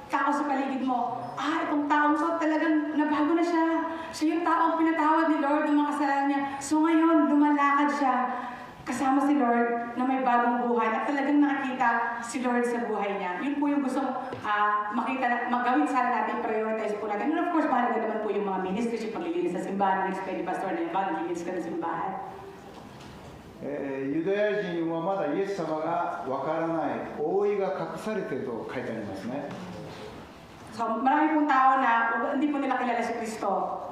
tao sa paligid mo, itong taong to talagang nabago na siya. Siya yung taong pinatawad ni Lord ng mga kasalanan niya. So ngayon, lumalakad siya kasama si Lord na may bagong buhay at talagang nakikita si Lord sa buhay niya. Yun po yung gustong makita, magawin sana natin, prioritize po natin. And of course, mahalaga naman po yung mga ministries, yung paglilinis sa simbahan, explain ni Pastor na yung paglilinis ka ng simbahan.
ユダヤ人はまだイエス様がわからない、覆いが隠されていると書いてありますね。
So, marami pong tao na hindi po nila kilala si Kristo.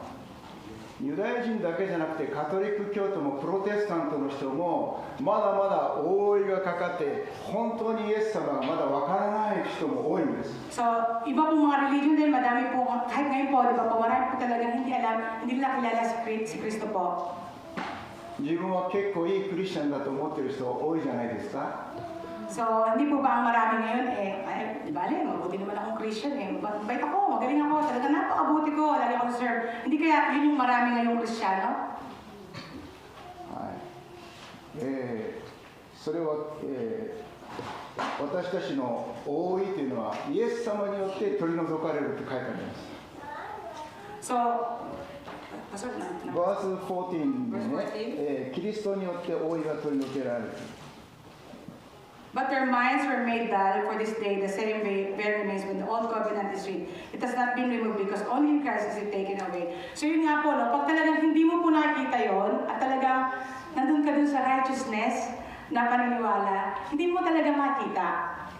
ユダヤ人だけじゃなくてカトリック教徒もプロテスタントの人もまだまだ覆いがかかって本当にイエス様がまだわからない人も多いんです。
So, iba pong mga religion din, madami po, kahit ngayon po, di ba po, marami po talagang hindi alam, hindi nila kilala si Kristo po.
自分は結構いいクリスチャンだと思っている人多いじゃないですか。
So, hindi po ba ang marami ngayon, di ba, mabuti naman akong Christian, mabait ako, magaling ako, talaga napakabuti ko, lagi ako serve. Hindi kaya yun yung marami ngayong Kristiyano?
はい。それは、私たちの覆いというのはイエス様によって取り除かれると書いてあります。
So, Pastor,
バース14でね、キリストによって覆いが取り除けられる。
But their minds were made dull for this day, the same way very remains when the old covenant is read. It has not been removed because only in Christ is it taken away. So yun nga po, no, pag talagang hindi mo po nakikita yon at talagang nandun ka dun sa righteousness na paniniwala, hindi mo talaga makita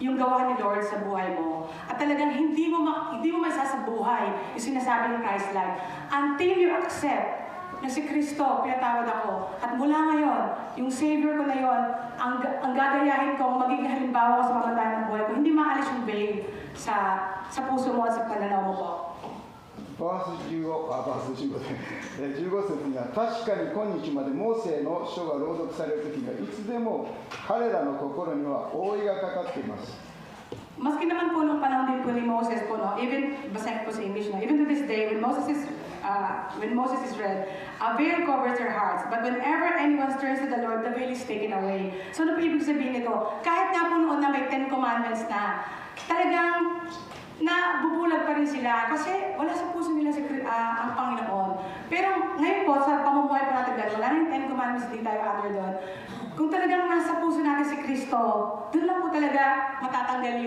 yung gawa ni Lord sa buhay mo. At talagang hindi mo maisa sa buhay yung sinasabi ng Christ-like until you accept na si Kristo, pinatawad ako. At mula ngayon, yung Savior ko na yon, ang gagayahin ko, magiging halimbawa ko sa pamatayan ng buhay ko. Hindi maalis yung veil sa puso mo at sa pananaw mo po.
バース15で15節には確かに今日までモーセの書が朗読される時にはいつでも彼らの心には覆いがかかっています。
Maski naman po nung panahon din po ni Moses po, no, even, basahin po sa English, no, even to this day, when Moses is read, a veil covers their hearts. But whenever anyone turns to the Lord, the veil is taken away. So ano po ibig sabihin nito? Kahit nga po noon na may 10 commandments na, talagang nabubulag pa rin sila kasi wala sa puso nila ang Panginoon. Pero ngayon po, sa pamumuhay po natin, wala na yung 10 commandments, hindi tayo under doon. Kung talagang nasa puso natin si Kristo, doon lang po talaga matatanggal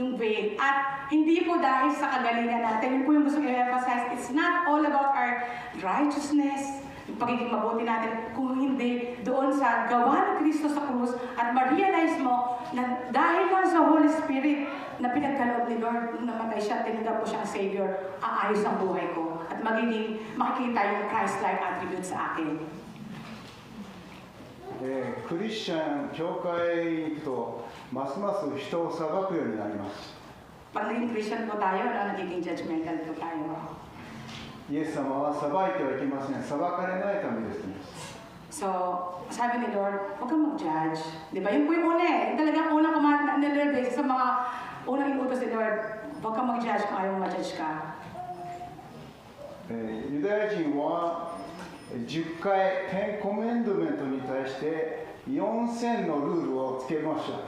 yung veil. At hindi po dahil sa kagalingan natin, yun po yung gusto i-emphasize, it's not all about our righteousness, yung pagiging mabuti natin, kung hindi doon sa gawa ng Kristo sa krus at ma-realize mo na dahil lang sa Holy Spirit na pinagkaloob ni Lord, nung namatay siya, tinanggap ko siyang Savior, aayos ang buhay ko at magiging makikita yung Christ-like attribute sa akin.
クリスチャン、教会に行くとますます人を裁くようになります。
Pag naging Christian po tayo, nagiging judgmental po tayo.
イエス様は裁いてはいけません。裁かれないためですね。
So, sabi ni Lord, huwag kang mag-judge. Di ba? Yun po yung una eh. Talagang unang command ni Lord sa mga unang inutos ni Lord, huwag kang mag-judge kung ayaw ma-judge ka.
ユダヤ人は10回10コメンドメントに対して4000のルールをつけました。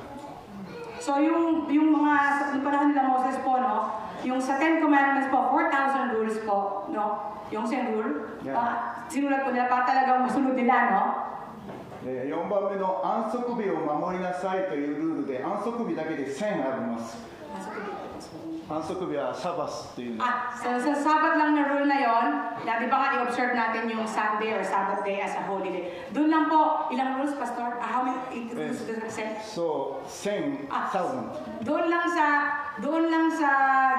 So, yung mga, yung panahon nila Moses po, no? Yung sa 10 Commandments po, 4,000 rules po, no? Yung 10 rule, sinulat po nila para talagang masunod nila, no?
4番目の安息日を守りなさいというルールで安息日だけで1000あります。安息日はサバスという。
So sa Sabbath lang na rule na yon, na di ba nga i-observe natin yung Sunday or Sabbath day as a holy day. Doon lang po, ilang rules, Pastor? How many rules does it say?
So, 10,000.
Doon lang sa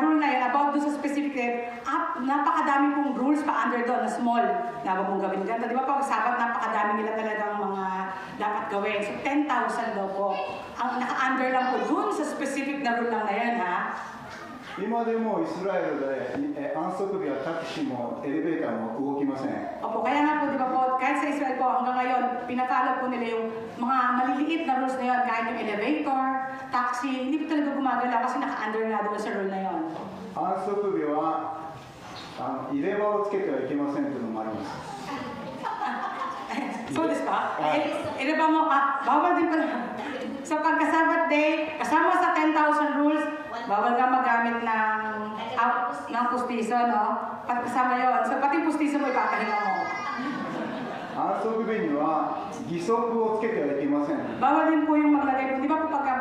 rule na yun, about doon sa specific day, napakadami pong rules pa under doon na small. Na huwag mong gawin ganito. Di ba pag Sabbath, napakadami nila talagang mga dapat gawin. So 10,000 daw po. Ang naka-under lang po doon sa specific na rule lang na yan, ha?
今でもイスラエルで安息日はタクシーもエレベーターも動きません。
Opo, kaya nga po, di ba po, kahit sa Israel po, hanggang ngayon, pinafollow po nila yung mga maliliit na rules na yun, kahit yung elevator, taxi, hindi po talaga gumagalaw kasi naka-under na doon sa rule na yun.
安息日は入れ歯をつけてはいけませんというのもあります。
So,ですか? Iba mo, bawal din pala. Sa pagka-Sabbath day, kasama sa 10,000 rules, Bawal ka magamit ng pustiso, no? Kasama yun. So, pati pustiso mo ipapahinga mo.
安息日には義足をつけてはいけません。
Bawal din po yung maglagay po. Di ba po pagka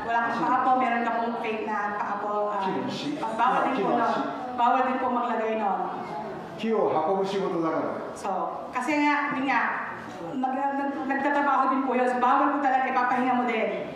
wala kang paapo, meron ka pong fake na paapo. Bawal din po maglagay nun.
木を運ぶ仕事だから。
So, kasi nga, yun nga, nagtatrabaho din po yun. So, bawal po talaga ipapahinga mo din.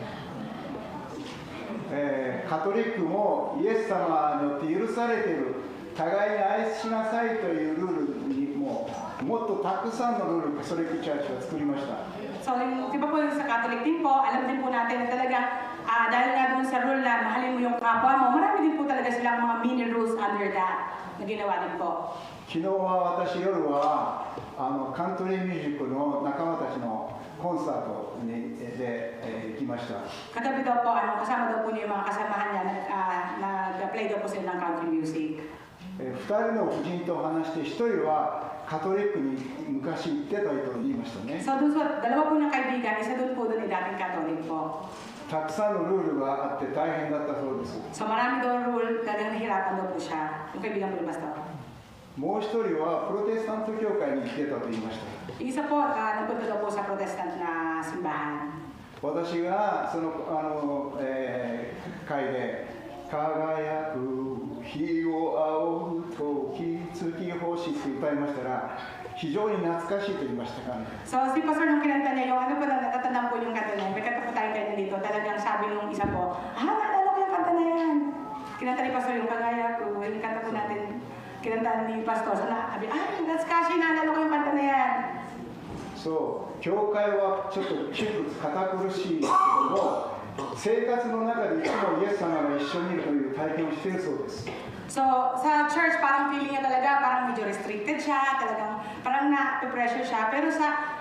カトリックもイエス様によって許されている互いに愛しなさいというルールにもっとたくさんのルールをカトリックチャーチは作りました。
So, di ba po sa Catholic din po, alam din po natin na talagang dahil nga doon sa rule na mahalin mo yung kapwa mo, marami din po talaga silang mga mini rules under that na ginawa din po.
昨日は私夜はカントリーミュージックの仲間たちのコンサートに行きました。
Kagabi daw po, kasama daw po niya yung mga kasamahan niya, nag-play daw po sila ng country music.
2人の夫人と話して1人はカトリックに昔行ってたと言いましたね。
So, doon sa dalawa po ng kaibigan, isa doon po doon ay dating Catholic po.
たくさんのルールがあって大変だったそうです。
So, marami daw rule, talagang nahirapan daw po siya. Yung kaibigan po ni Pastor.
もう1人はプロテスタント教会に行ってたと言いました。
Yung isa po, nagpunta daw po sa Protestant na simbahan.
私がその会で輝く日を仰ぐ時月星って歌いましたら非常に懐かしいと言いましたかね。
So, si Pastor nung kinanta niya, yung ano po na natatandaan po yung kanta na yun, may kanta po tayong kanya dito, talagang sabi nung isa po, naalala ko yung kanta na yan. Kinanta ni Pastor yung kagaya ko, yung kanta po natin, kinanta ni Pastor, sabi, that's Kashi, naalala ko yung kanta na yan.
そう、教会はちょっと窮屈堅苦しいですけども、生活の中でいつもイエス様が一緒にいるという体験をしているそうです。
So, sa church, parang feeling niya talaga, parang medyo restricted siya, talagang parang na-pressure siya. Pero sa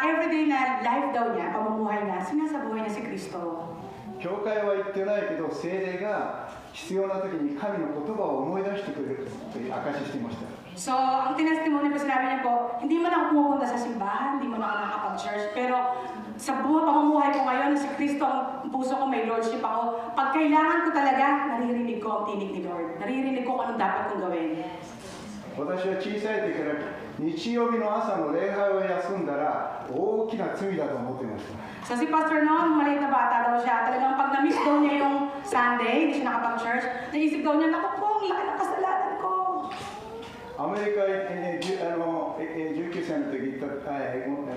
everyday na life daw niya, pamumuhay niya, sinasabuhay niya si Kristo.
教会は行ってないけど、聖霊が必要な時に神の言葉を思い出してくれるという証ししていました。
So, ang tinestimony po, sinabi niya po, hindi man ako pumupunta sa simbahan, hindi man ako nakakapag-church, pero sa pamumuhay ko ngayon, si Kristo ang puso ko, may lordship ako. Pag kailangan ko talaga, naririnig ko ang tinig ni Lord. Naririnig ko kung anong dapat kong gawin.
私は小さい時から日曜日の朝の礼拝を休んだら大きな罪だと思っていました。
So, si Pastor noon, maliit na bata daw siya, talagang pag na-miss daw niya yung Sunday, hindi siya nakapag-church, naisip daw niya, naku po, ang laki ng kasalanan ko.
アメリカへ19歳の時行った、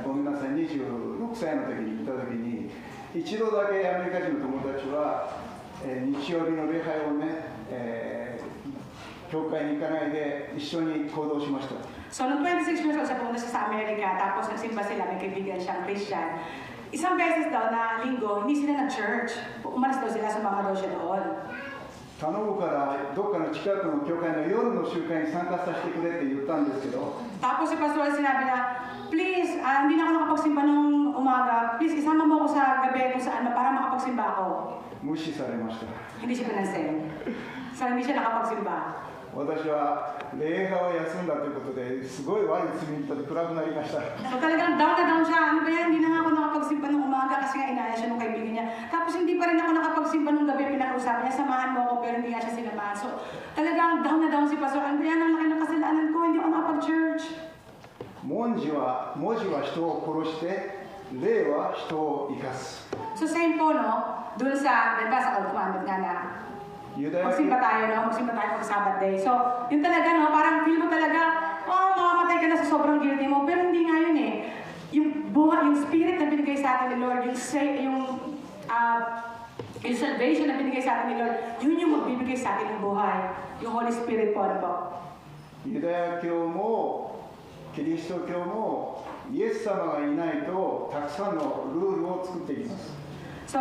ごめんなさい、26歳の時に行った時に、一度だけアメリカ人の友達は、日曜日の礼拝をね、教会に行かないで一緒に行動しました。
So, noong 26 years old siya, pumunta siya sa Amerika, tapos nagsimba sila, may kaibigan siyang Christian. Isang beses daw na linggo, hindi sila nag-church. Umalis daw sila, sumama daw siya doon.
頼むからどっかの近くの教会の夜の集会に参加させてくれって言ったんですけど、
Tapos si Pastor sinabi na, please, hindi na ako nakapagsimba nung umaga. Please, isama mo ako sa gabi kung saan para makapagsimba ako.
無視されました。
Hindi siya pinansin. So, hindi siya nakapagsimba.
私は礼拝を休んだということですごい悪い罪にとって暗くなりました。
So, talagang down na down siya. Ano ba yan? Hindi na nga ako nakapagsimba nung umaga kasi nga inaya siya nung kaibigan niya. Tapos hindi pa rin ako nakapagsimba nung gabi. Pinakausap niya, samahan mo ako, pero hindi nga siya sinamahan. So, talagang down na down si Pastor. Ano ba yan? Ang laki ng kasalanan ko. Hindi ako nakapag-church. 文字は人を殺して、霊は人を生かす。 So, same po, no? Doon sa, diba, sa Old Commandment nga na, magsimba tayo, no? Magsimba tayo pag Sabbath day. So, yun talaga, no? Parang feel mo talaga, mamamatay ka na sa sobrang guilty mo. Pero hindi nga yun eh. Yung buhay, yung spirit na binigay sa atin ni Lord, yung salvation na binigay sa atin ni Lord, yun yung magbibigay sa atin ng buhay. Yung Holy Spirit po, ano po?
ユダヤ教もキリスト教もイエス様がいないとたくさんのルールを作っていきます。
So,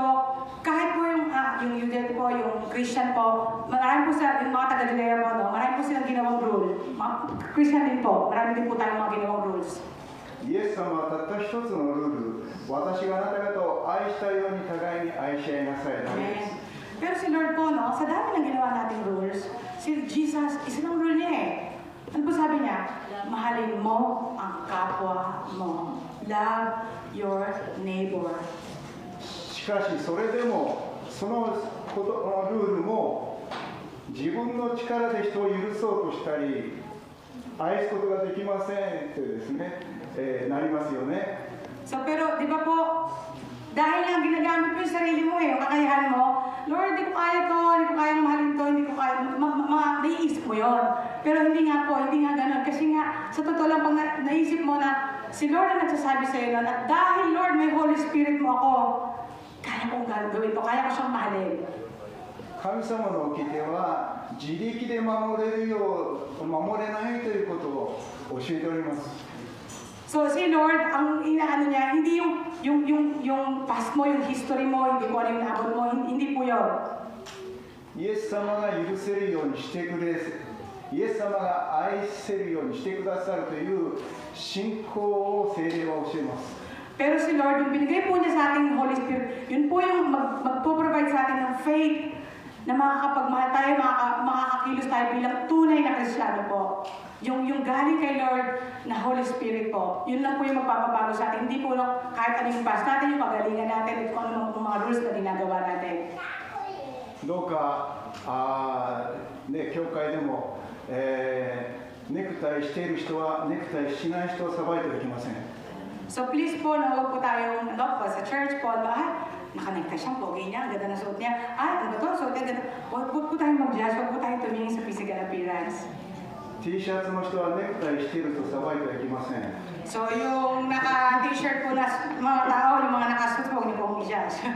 kahit po yung Judean po, yung Christian po, marami po sa yung mga taga-Judea po, no? Marami po silang ginawang rule. Christian din po, marami din po tayong mga ginawang rules.
イエス様はたった一つのルール、私があなた方を愛したように互いに愛し合いなさいだけです。
Pero si Lord po, no, sa dami ng ginawa nating rules, si Jesus, isa lang rule niya eh. Ano po sabi niya? Mahalin mo ang kapwa mo. Love your neighbor.
しかしそれでもそのルールも自分の力で人を許そうとしたり愛すことができませんってですね、なりますよね。
So pero di ba po, dahil nga ginagamit mo yung sarili mo yung kakayahan mo, Lord, hindi ko kaya to, hindi ko kaya mahalin to, hindi ko kaya, naiisip mo yun. Pero hindi nga ganun. Kasi nga, sa totoo lang, pag naisip mo na si Lord ang nagsasabi sa'yo nun, at dahil Lord, may Holy Spirit mo ako, kaya kong gagawin to, kaya ko siyang mahalin.
神様の掟は自力で守れるよう守れないということを教えております。
So si Lord, ang inaano niya, hindi yung past mo, yung history mo, hindi ko ano yung naabot mo, hindi po yun.
イエス様が許せるようにしてくれ、イエス様が愛せるようにしてくださるという信仰を聖霊は教えます。
Pero si Lord, yung binigay po niya sa ating Holy Spirit, yun po yung magpo-provide sa atin ng faith na makakapagmahal tayo, makakakilos tayo bilang tunay na Kristiyano po. Yung galing kay Lord na Holy Spirit po, yun lang po yung magpapabago sa atin. Hindi po kahit ano yung past natin, yung pagalingan natin, at kung ano mga rules na ginagawa natin.
どうか教会でも、ネクタイしている人はネクタイしない人を裁いてはいけません。
So please po, na huwag po tayong sa church po, nakanekta siya, pogi niya, ang ganda na suot niya. Ano ba to? Suot niya, ganda. Huwag po tayong mag-judge, huwag po tayong tumingin sa physical appearance.
T シャツの人はネクタイしていると裁いてはいけません。
So yung naka-t-shirt po na mga tao, yung mga nakasuot, huwag niyo pong i-judge.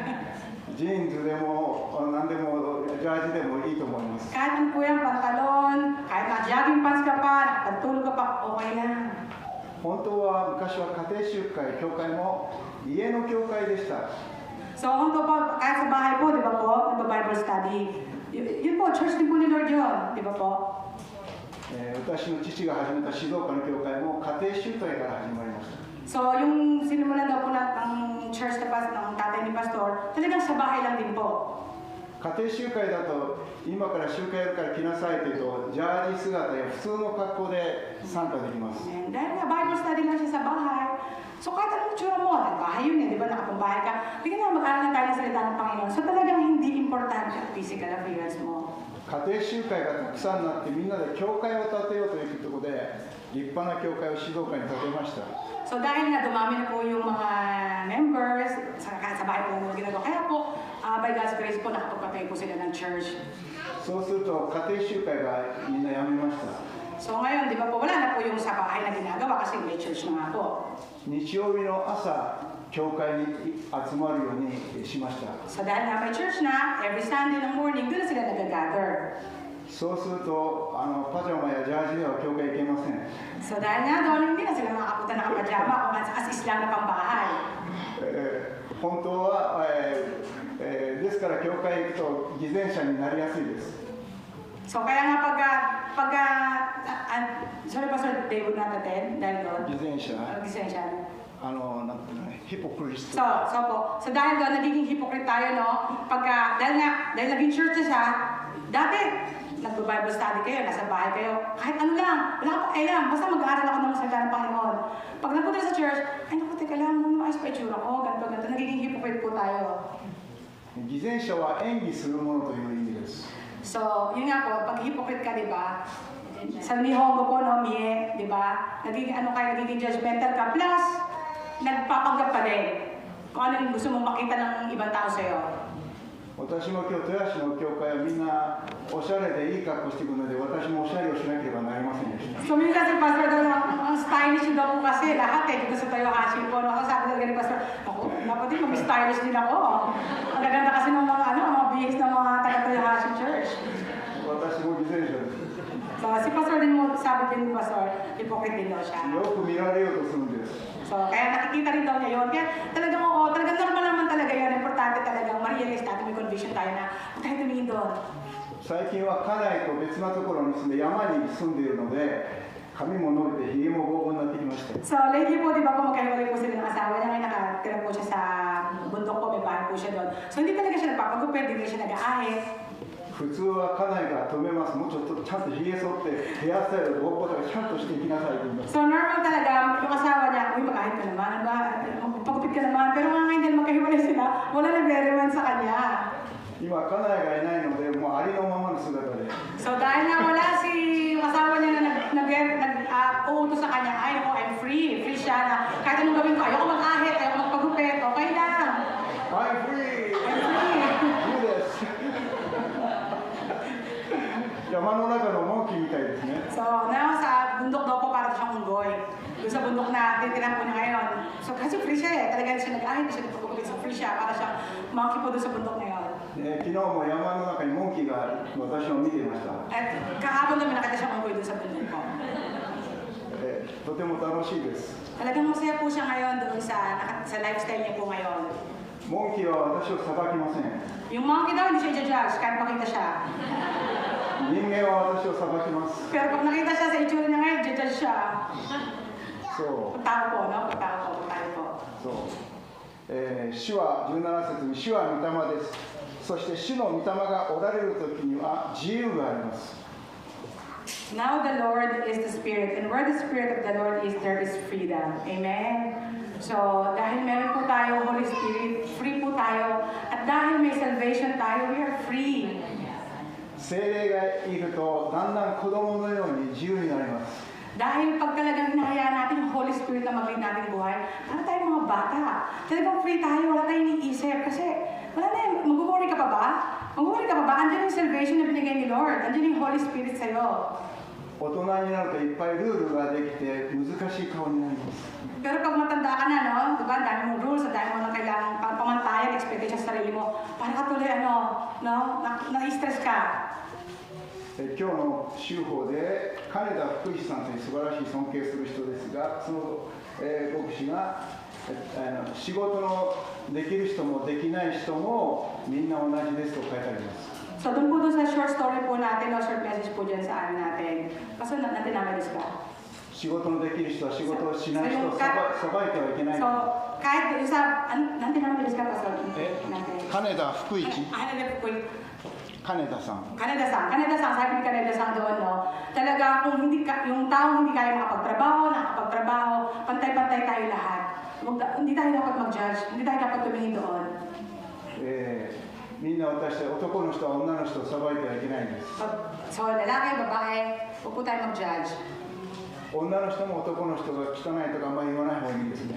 ジーンズでも何でもジャージでもいいと思います。
Kahit ano po yung pantalon, kahit naka-jogging pants ka pa, nakapagtulog ka pa, okay na.
本当は昔は家庭集会、教会も家の教会でした。
So kung to po, kahit sa bahay po, di ba po, nagba-Bible study, yun po, church din po ni Lord yun, di ba po?
私の父が始めた静岡の教会も家庭集会から始まりました。
So yung sinimulan daw po ng church ng tatay ni Pastor, talagang sa bahay lang din po.
家庭集会だと今から集会やるから来なさいというとジャージ姿や普通の格好で参加できます。
And dahil nga Bible study lang siya sa bahay, so kahit anong tsura mo, nagbahay yun di ba, nakapambahay ka, hindi na mag-aaral na tayo ng salita ng Panginoon. So talagang hindi importante ang physical appearance mo.
家庭集会がたくさんになってみんなで教会を建てようというところで立派な教会を静岡に建てました。
So dahil nga dumami na po yung mga members, sa bahay po nila ginagawa, kaya po, by God's grace po, nakapagpatay po sila ng church.
そうすると家庭集会がみんなやめました。
So ngayon, di ba po, wala na po yung sa bahay na ginagawa kasi may church na nga po.
日曜日の朝教会に集まるようにしました。
So dahil nga may church na, every Sunday ng morning, doon na sila nag-gather.
そうするとパジャマやジャージでは教会行けません。
So dahil nga doon, hindi na sila makakapunta ng pajama kung as Islam na pambahay.
本当は、ですから教会行くと偽善者になりやすいです。
So kaya nga sorry pa sir, they would not attend dahil doon.
偽善者
Gisensya.
なんていうのヒポクリスト
So dahil doon, nagiging hypocrite tayo, no? Dahil naging church na siya, dati, nagbo-Bible study kayo, nasa bahay kayo, kahit ano lang, wala akong alam, basta mag-aaral ako ng salita ng Panginoon. Pag nagpunta sa church, ay naku, teka lang, maayos pa itsura ko, ganito, nagiging hypocrite po tayo.
偽善者は演技するものという意味です。
So, yun nga po, pag hypocrite ka, di ba? Sa Nihongo po, no, Mie, di ba? Nagiging judgmental ka, plus, nagpapanggap pa din kung ano yung gusto mong makita ng ibang tao sa'yo.
私も今日豊橋の教会はみんなおしゃれでいい格好してくるので私もおしゃれをしなければなりませんでした。
So, minsan si Pastor daw, ang stylish daw po kasi lahat dito sa Toyohashi po. Sabi daw ni Pastor, ako, dapat din mag-stylish din ako. Ang gaganda kasi ng mga bihis ng mga taga-Toyohashi Church.
私も偽善者です。
So, si Pastor din mo, sabi din ni Pastor, hypocrite din daw siya.
よく見られようとするんです。
So, kaya nakikita rin daw niya yun. Kaya talagang normal naman talaga yun. Importante talagang ma-realize natin, may conviction tayo na huwag tayo tumingin doon.
最近は家内と別なところに住んで山に住んでいるので髪も伸びてひげもボーボーになってきました。
So, lately po, di ba po, magkahiwalay po sila ng asawa niya. Ngayon nakatira po siya sa bundok po, may bahay po siya doon. So, hindi talaga siya nagpapagupit, hindi siya nag-aahit.
普通は家内が止めます。もうちょっとちゃんとひげ剃ってヘアスタイルボーボーとかちゃんとしていきなさいと言います。
So, normal talaga, yung asawa niya, uy, mag-ahit ka naman, magpagupit ka naman. Pero nga ngayon din magkahiwalay sila, wala nagre-remind sa kanya.
今家内がいないのでもうありのままの姿で
So dahil nga wala si yung asawa niya na uutos sa kanya, ay ako, I'm free. Free siya na kahit anong gawin ko, ayoko mag-ahit, ayoko magpagupit, okay lang.
I'm free!
I'm free.
いいです山の中のモンキーみたいですね
So, sa bundok daw po para siyang unggoy. Doon sa bundok na titirahan po niya ngayon. So, kasi free siya eh. Talagang siya nag-ahit, siya nagpapagupit. So, free siya para siyang monkey po doon sa bundok ngayon.
昨日も山の中にモンキーが私を見ていました
At kahapon namin nakita siyang unggoy doon sa bundok po.
とても楽しいです
Talagang masaya po siya ngayon doon sa lifestyle niya po ngayon.
モンキーは私を裁きません
Yung monkey daw, hindi siya i-judge kahit makita siya.
人間は私を裁きます
Pero pag nakita siya sa itsura niya ngayon, i-judge siya.
そう
Pagtao po, no? Pagtao po.
そう、主は17節に主は御霊ですそして主の御霊がおられる時には自由があります
Now the Lord is the Spirit, and where the Spirit of the Lord is, there is freedom. Amen? So, dahil meron po tayo, Holy Spirit, free po tayo. At dahil may salvation tayo, we are free.
聖霊がいるとだんだん子供のように自由になります
Dahil pag talagang hinahayaan natin yung Holy Spirit na mag-lead natin buhay, para tayong mga bata. Talagang free tayo, wala tayong iniisip. Kasi, wala na yun, mag-worry ka pa ba? Mag-worry ka pa ba? Andiyan yung salvation na binigay ni Lord. Andiyan yung Holy Spirit sa'yo.
大人になるといっぱいルールができて難しい顔になります
Pero pag matanda ka na, no? Diba? Dami mong rules, dami mo na kailangan pamantayan, expectation sa sarili mo. Para ka tuloy, no? Na-stress ka.
今日の修法で金田福一さんという素晴らしい尊敬する人ですがその、牧師が仕事のできる人もできない人もみんな同じですと書いてあります
So, doon po doon sa short story po natin, no? Short message po dyan sa ano natin. Kaso natin namin ka.
仕事のできる人は仕事をしない人を裁いてはいけない
So, kahit yung sa, natin namin ka pa sa natin.
金田福一
Hanap po
金田さん
Kaneda-san, sabi ni Kaneda-san doon, no? Talaga, kung hindi yung tao hindi kaya nakapagtrabaho, pantay-pantay tayo lahat. Hindi tayo dapat mag-judge, hindi tayo dapat tumingin doon.
みんな私たち男の人は女の人を裁いてはいけないんです
So, lalaki, babae, huwag po tayo mag-judge.
女の人も男の人が汚いとかあんまり言わない方がいいんですね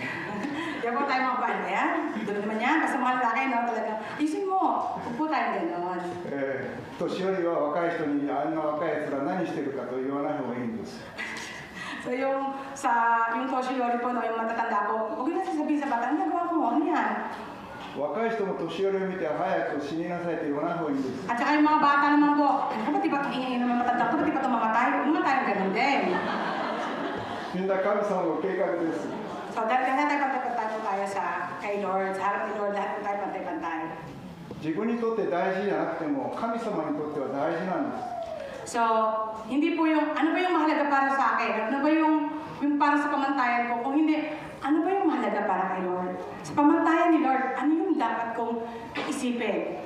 Kaya po tayo mga paano yan? Doon naman yan, basta mga lalaki, no? Talaga, isin mo, huwag po tayo gano'n.
年寄りは若い人にあんな若いやつら何してるかと言わない方がいいんです
So yung Toshiyori po, no, yung matatanda po, huwag na sasabihin sa bata, ano nagawa ko, ano yan?
若い人も年寄りを見て早く死になさいと言わない方がいいんです
At saka yung mga bata naman po, ano ba, di ba ingay naman matanda ko, ba di ba ito mamatay? Huwag naman tayo ganun din.
みんな神様の計画です
So dahil pantay-pantay po tayo kay Lord, sa harap ni Lord, lahat po tayo pantay-pantay.
自分にとって大事じゃなくても神様にとっては大事なんです
So, hindi po yung, ano ba yung mahalaga para sa akin? Ano ba yung para sa pamantayan ko? Kung hindi, ano ba yung mahalaga para kay Lord? Sa pamantayan ni Lord, ano yung dapat kong isipin?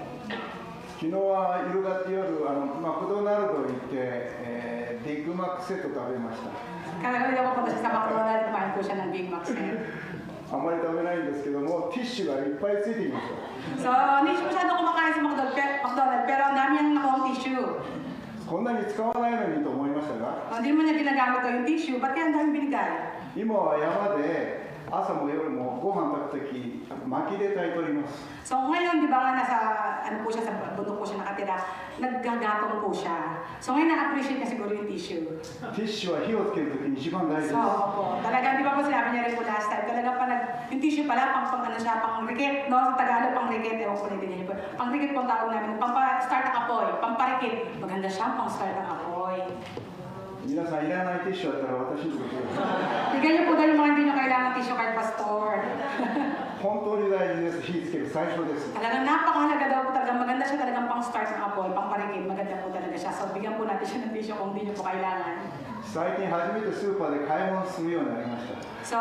昨日は夕方夜マクドナルド行って、ビッグマックセット食べました
Kaya daw po punta siya sa McDonald's, kumain po siya ng Big Mac set.
あんまり食べないんですけどもティッシュがいっぱいついてきました
So, hindi siya masyado kumakain sa McDonald's, pero ang dami niyang nakuha tissue.
こんなに使わないのにと思いましたが
Hindi mo niya ginagamit to yung tissue, ba't kaya ang dami binigay?
今は山で朝も夜もご飯食べるとき薪で炊いております
So ngayon, di ba nga nasa, ano po siya, sa bundok po siya nakatira, naggagatong po siya. So ngayon na-appreciate niya siguro yung tissue.
ティッシュは火をつけるときに一番大事です
So, opo. Talagang, di ba po sinabi niya rin po last time, talagang yung tissue pala, ano siya, pang rikit, no? Sa Tagalog, pang rikit, ewan ko ulitin niyo po. Pang rikit po ang tawag namin, start ang apoy, pamparikit. Maganda siya, pang start ang apoy.
皆さんいらないティッシュだったら私にください
Bigyan niyo po dahil mga hindi niyo kailangan tissue kahit pastor.
本当に大事です火つける最初です
Talagang napakahalaga daw po talaga, maganda siya talagang pang start ng apoy, pang parikit, maganda po talaga siya. So bigyan po natin siya ng tissue kung hindi niyo po kailangan.
最近初めてスーパーで買い物するようになりました
So,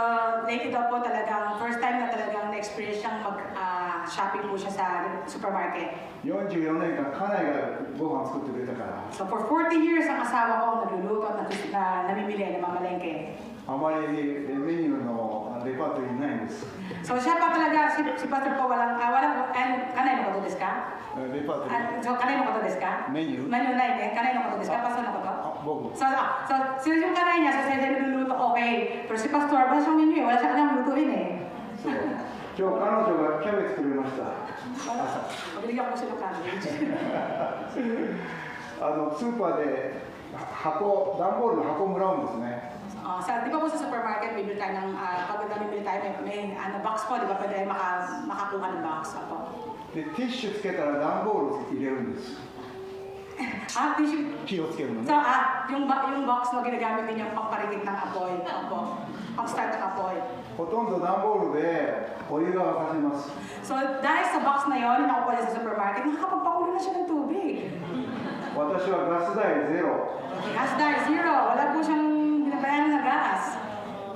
lately daw po talagang, first time na talagang na-experience siyang mag-shopping po siya sa supermarket.
44年間家内がご飯作ってくれたから
So, for 40 years, ang asawa ko nagluluto at namimili, namamalengke.
あまりメニューのレパートリーにないんです。
So siya pa talaga, si Pastor po walang, kanay no koto desu ka?
レパートリー
So kanay no koto desu ka?
メニュー
Menu na eh, kanay no koto desu ka? Pastor no koto?
僕
So sila yung kanay niya, so sila niluluto, okay. Pero si Pastor, wala siyang menu eh, wala siyang alam lutuin eh.
そう今日彼女がキャベツくれました。
Binigyan ko sila cabbage.
スーパーで箱、段ボールの箱もらうんですね。
Di ba po sa supermarket, bibili tayo ng, pag bibili tayo, may box po, di ba pwede makakuha ng box po.
で、ティッシュつけたら段ボール入れるんです。
Tissue.
火をつけるの
So,
ね。
yung box na ginagamit din yung pangparigit ng apoy. Opo. Pang-start ng apoy.
ほとんど段ボールでお湯が沸かせます。
So, dahil sa box na yon, yung nakukuha sa supermarket, nakakapagpakulo na siya ng tubig.
私はガス代ゼロ。
Gas dahil zero. Wala po siyang binabayaran na gas.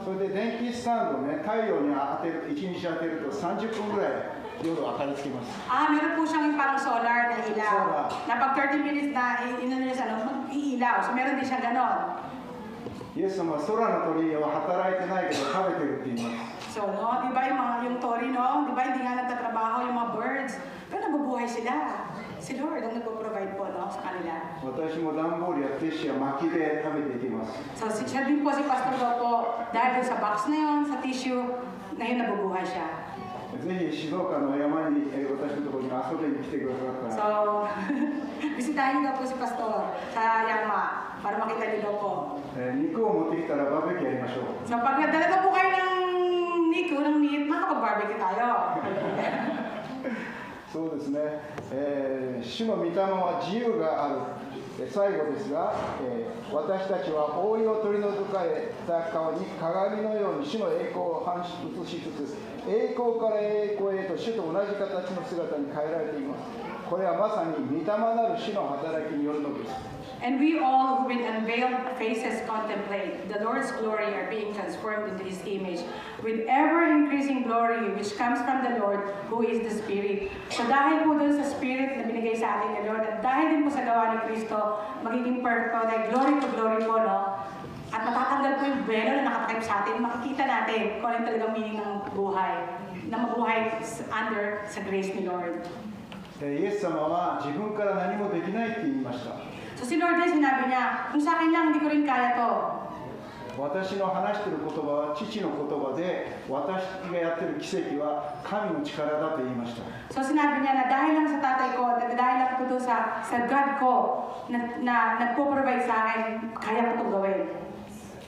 それで電気スタンドね、太陽に当てる、1日当てると30分ぐらい夜明かりつけます。
Meron po siyang parang solar na ilaw. Na pag 30 minutes na iilaw. So, meron din siya ganon.
イエス様は空の鳥は働いてないけど食べてるって言います。
So, no, di ba yung tori, no? Di ba hindi nga nagtatrabaho yung mga birds? Pero nabubuhay sila. Si Lord ang nagpo-provide po, no, sa kanila.
私も段ボールやティッシュや薪で食べていきます。
So, siya din po si Pastor daw po, dahil sa box na yun, sa tissue, ngayon nabubuhay siya.
ぜひ静岡の山に私のところに遊びに来てくださったら。
So, bisitahin niyo daw po si Pastor sa Yama para makita niyo daw po.
肉を持ってきたらバーベキューやりましょう。
So, pag nadala daw po kayo ng meat, makakapag-barbecue tayo.
そうですね、主の御霊は自由がある。最後ですが、私たちは覆いを取り除かれた顔に鏡のように主の栄光を映しつつ、栄光から栄光へと主と同じ形の姿に変えられています。これはまさに御霊なる主の働きによるのです。
And we all who with unveiled faces contemplate the Lord's glory are being transformed into His image with ever-increasing glory which comes from the Lord who is the Spirit. So dahil po dun sa Spirit na binigay sa atin ni Lord at dahil din po sa gawa ni Kristo, magiging perfect na glory to glory po, no? At matatanggal po yung velo na nakatakip sa atin, makikita natin kung ano yung talagang meaning ng buhay, na mabuhay under sa grace ni Lord.
イエス様は自分から何もできないって言いました。
So si Lord din sinabi niya, kung sa akin lang, hindi ko rin kaya to.
私の話している言葉は父の言葉で、私がやっている奇跡は神の力だと言いました。
So sinabi niya na dahil lang sa tatay ko, dahil lang po sa God ko na nagpo-provide sa akin, kaya ko itong gawin.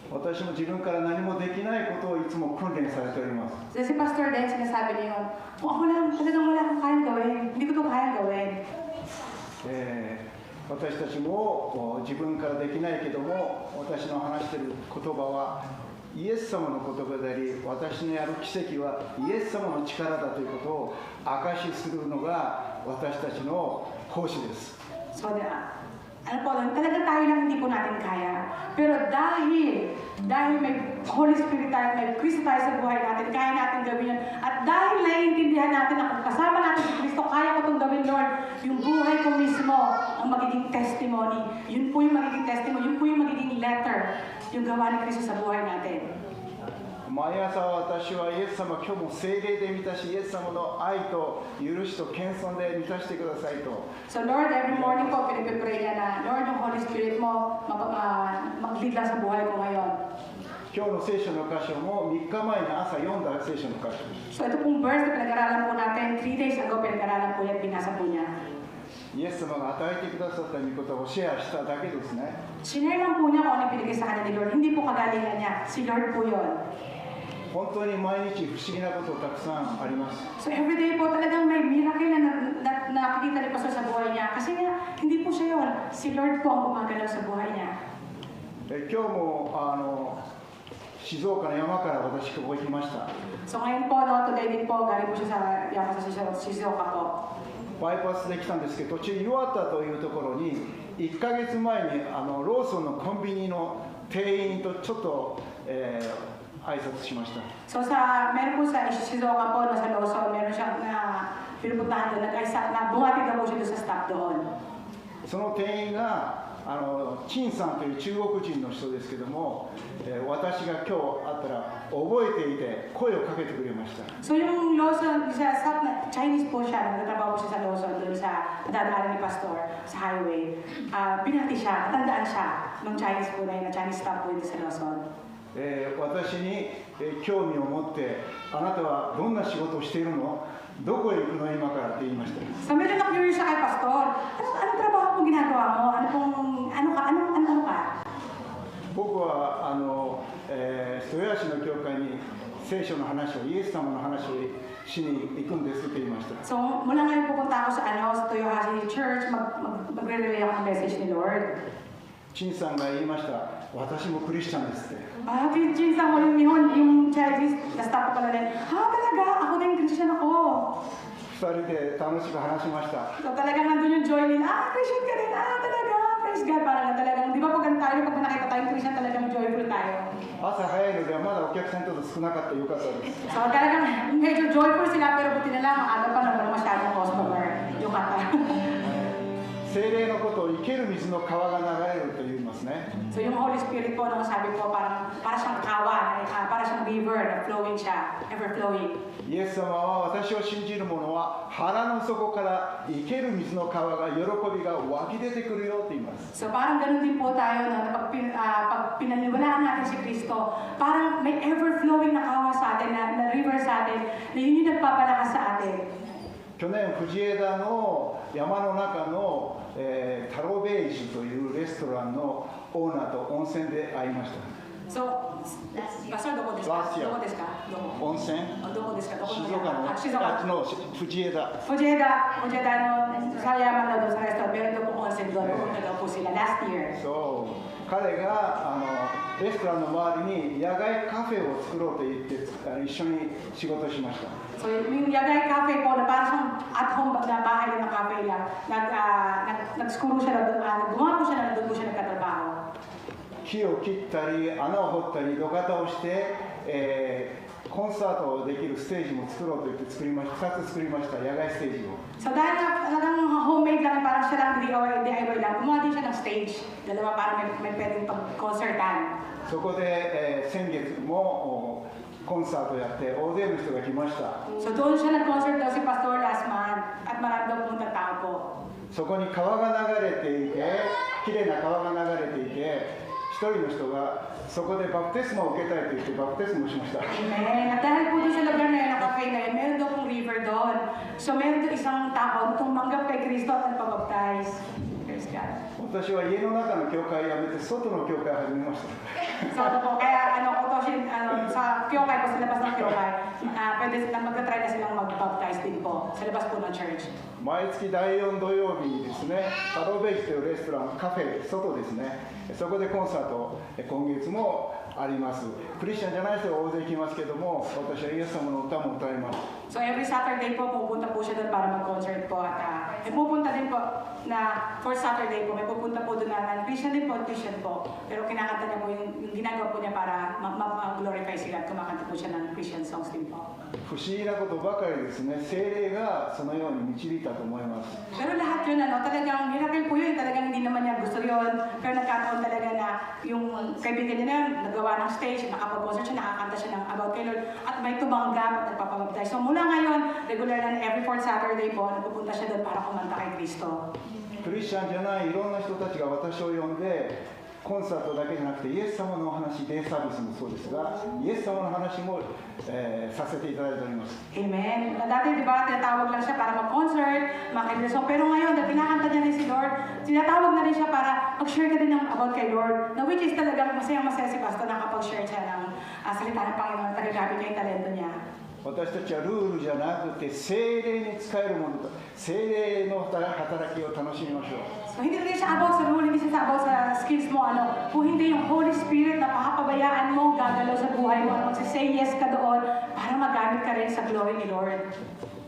私も自分から何もできないことをいつも訓練されております。
So si Pastor din, sinasabi niya yun, kung ako lang, talagang wala akong kayang gawin, hindi ko ito kayang gawin.
私たちも自分からできないけども、私の話している言葉はイエス様の言葉であり、私のやる奇跡はイエス様の力だということを証しするのが私たちの奉仕です。
So ano po, talaga tayo lang hindi po natin kaya. Pero dahil may Holy Spirit tayo, may Kristo tayo sa buhay natin, kaya natin gawin yan. At dahil naiintindihan natin na kung kasama natin si Kristo, kaya ko itong gawin, Lord, yung buhay ko mismo ang magiging testimony. Yun po yung magiging testimony, yun po yung magiging letter, yung gawa ni Kristo sa buhay natin.
毎朝私はイエス様、今日も聖霊で満たし、イエス様の愛と許しと謙遜で満たしてくださいと。
So Lord, every morning po, pinipipray niya na, Lord, yung Holy Spirit mo, mag-lead lang sa buhay ko ngayon.
今日の聖書の箇所も3日前に朝読んだ聖書の箇所です。
So ito pong verse na pinag-aralan po natin, 3 days ago pinag-aralan po yan, binasa po niya.
イエス様が与えてくださった御言葉をシェアしただけですね。
Sinare lang po niya kung ano pinigay sa kanya ni Lord. Hindi po kagalingan niya. Si Lord po yun.
本当に毎日不思議なことたくさんあります。
So every day po talagang may miracle na nakikita ni Pastor sa buhay niya. Kasi nga, hindi po siya yun. Si Lord po ang gumagalaw sa buhay niya.
今日も静岡の山から私ここ行きました。
So ngayon po, no, today din po, galing po siya sa Yama sa Shizuoka po.
バイパスで来たんですけど、途中湯畑というところに1ヶ月前にローソンのコンビニの店員とちょっと、挨拶しました。
So meron po sa Shizuoka po, no, sa Lawson, meron siyang pinupuntahan doon, na bumati daw po siya doon sa staff doon.
その店員が陳さんという中国人の人ですけども、私が今日会ったら覚えていて声をかけてくれました。
So yung Lawson, Chinese po siya, nagtatrabaho po siya sa Lawson doon sa dadaanan ni Pastor sa highway. Binati siya, natandaan siya nung Chinese po na yun, na Chinese staff po yun sa Lawson.
私に興味を持ってあなたはどんな仕事をしているのどこへ行くの今からって言いました。
So medyo na-curious siya kay Pastor. Anong trabaho pong ginagawa mo? Ano ka?
僕は豊橋の教会に聖書の話をイエス様の話をしに行くんですって言いました。
So mula ngayon pupunta ako sa Toyohashi Church, magre-relay ako ng message ni Lord.
陳さんが言いました。私もクリスチャンですって。
Chin sa mo yung Chinese, na-stop ko pala rin. Talaga? Ako din Christian ako.
2人で楽しく話しました。
So talagang nandun yung joy nila. Christian ka rin. Talaga. Praise God. Parang talagang, di ba pag tayo, pag nakita tayong Christian, talagang joyful tayo.
朝早いのでまだお客さんと少なかったよかったです。
So talagang medyo joyful sila, pero buti na lang, maaga pa naman masyadong customer. Yung kata.
聖霊のことを生ける水の川が流れると言いますね。
So yung Holy Spirit po, nung sabi ko, para siyang kawan, para siyang river na flowing siya, ever flowing.
イエス様は私を信じる者は腹の底から生ける水の川が喜びが湧き出てくるよと言います。
So parang ganun din po tayo, no, na pag pinaniwalaan natin si Kristo, parang may ever-flowing na kawa sa atin, na river sa atin, na yun yung nagpapalakas sa atin.
去年藤枝の山の中の、タロベージュというレストランのオーナーと温泉で会いました。
So, Pastor, どこですか? どこですか?
温泉?
どこですか? どこ
静岡の
静岡
の藤枝
no, sa yaman na doon sa restaurant, meron doon po onsen doon, pumunta daw po sila last year.
そう彼がレストランの周りに野外カフェを作ろうと言って一緒に仕事しました。
So yung Yagay Cafe po, na parang siyang at-home na bahay ng cafe lang, nag-skuro siya na doon, gumawa po siya na doon po siya nagkatrabaho.
木を切ったり穴を掘ったり土方をして、コンサートをできるステージも作ろうと言って2つ作りました野外ステージを。
So dahil talagang homemade lang, parang siya lang DIY lang, gumawa din siya ng stage, dalawa para may pwedeng pag-concertan.
そこで、先月もコンサートやって大勢の人が来ました。
So doon siya nag-concert daw si Pastor last month, at marami daw pumunta tao po.
そこに川が流れていてきれいな川が流れていて一人の人がそこでバプテスマを受けたいと言ってバプテスマをしました。
Amen. At dahil po doon sa lugar na yun, na cafe na yun, meron daw pong river doon. So meron doon isang tao na tumanggap kay Kristo at nagpabaptize. Praise God.
私は家の中の教会を辞めて外の教会を始めました。
So ano po, kaya sa kyokay po, sa labas ng kyokay, pwede magta-try na silang mag-baptize din po, sa labas po ng church.
毎月第4土曜日にですね、タローベイジというレストラン、カフェ、外ですね、そこでコンサート、今月もあります。クリスチャンじゃない人が大勢来ますけども、私はイエス様の歌も歌います。
So every Saturday po, pupunta po siya doon para mag-concert po. At pupunta din po na for Saturday po, may pupunta po doon na Christian din po, Christian po. Pero kinakanta niya po yung ginagawa po niya para mag-glorify sila at kumakanta po siya ng Christian songs din po.
不思議なことばかりですね、聖霊がそのように導いたと思います。
Pero lahat yun, talagang miracle po yun. Talagang hindi naman niya gusto yun. Pero nagkataon talaga na yung kaibigan niya na yun, nagawa ng stage, nakapag-concert siya, nakakanta siya ng About kay Lord, at may tumanggap at nagpapabaptize. So mula ngayon, regular na every fourth Saturday po, nagpupunta siya doon para kumanta kay Kristo.
クリスチャンじゃないいろんな人たちが私を呼んで、コンサートだけじゃなくてイエス様のお話、デイサービスもそうですが、イエス様の話も、させていただいております。
Amen. Dati, di ba, tinatawag lang siya para mag-concert, makaibigasyon. Pero ngayon, dahil pinakanta niya rin si Lord, tinatawag na rin siya para mag-share ka din ng about kay Lord. Na which is talagang masaya-masaya si Pastor nakapag-share siya ng salita ng Panginoon. Tagagamit niya yung talento niya.
私たちはルールじゃなくて聖霊に使えるものと聖霊の働きを楽しみましょう。
So hindi rin siya about sa rule, hindi siya about sa skills mo, kung hindi yung Holy Spirit na papabayaan mo, gagalaw sa buhay mo, magsasay yes ka doon para magamit ka rin sa glory ni Lord.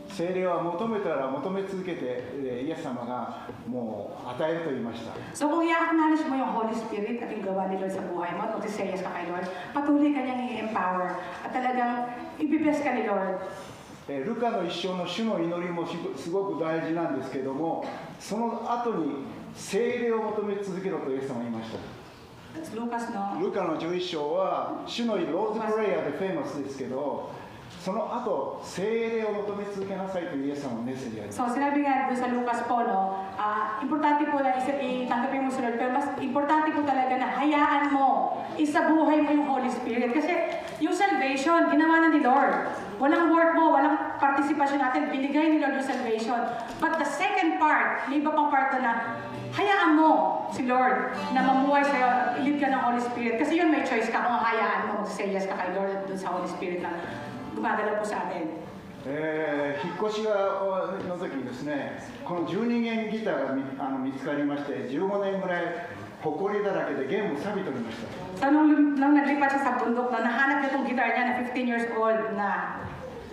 聖霊は求めたら求め続けてイエス様がもう与えると言いました。
So kung i-acknowledge mo yung Holy Spirit at yung gawa ni Lord sa buhay mo at magsasay yes ka kay Lord, patuloy ka niyang i-empower at talagang ibibless ka ni Lord.
ルカの一生の主の祈りもすごく大事なんですけども、その後に聖霊を求め続けろとイエス様は言いました。
Lucas, no?
ルカの11章は主のローズプレイヤーでフェイマスですけど、その後聖霊を求め続けなさいというイエス様のメッセージがあります。
So sinabi nga doon sa Lucas po, no, importante po na itanggapin mo sunod, pero mas importante po talaga na hayaan mo, isabuhay mo yung Holy Spirit. Kasi yung salvation, ginawa na ni Lord. Walang work mo, walang participation natin, binigay ni Lord yung salvation. But the second part, may iba pang part na hayaan mo si Lord na mamuhay sa'yo, ilid ka ng Holy Spirit. Kasi yun may choice ka kung hayaan mo, mag-say yes ka kay Lord doon sa Holy Spirit na gumagalaw po sa atin.
引っ越しの時にですね、この12弦ギターが見つかりまして、15年ぐらい埃だらけで弦も錆びておりました。
So nung naglipat siya sa bundok, na nahanap niya itong guitar niya na 15 years old na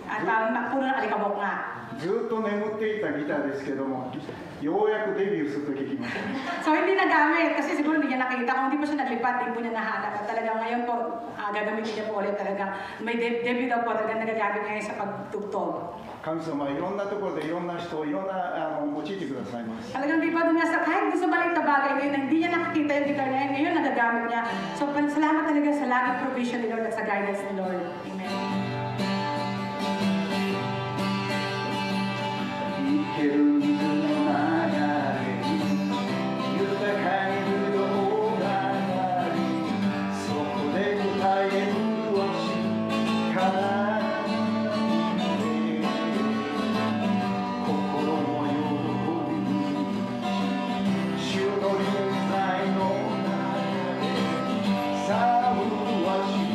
at puno ng alikabok nga.
ずっと眠っていたギターですけども、ようやくデビューすると聞きました。
So hindi nagamit kasi siguro hindi niya nakita. Kung hindi pa siya naglipat, hindi po niya nahanap. At talagang ngayon po, gagamitin niya po ulit talagang may debut daw po talagang nagagamit ngayon sa pagtugtog.
神様はいろんなところでいろんな人をいろんな用いてくださいます。
Talagang di ba doon nga sa kahit doon sa maliit na bagay ngayon na hindi niya nakikita yung guitar niya, ngayon nagagamit niya. So salamat talaga sa laging provision ni Lord at sa guidance ni Lord. Amen.
生ける水の流れに豊かに潤う流れ、そこで歌えるわしから心も喜びに主の臨在の中でさあわし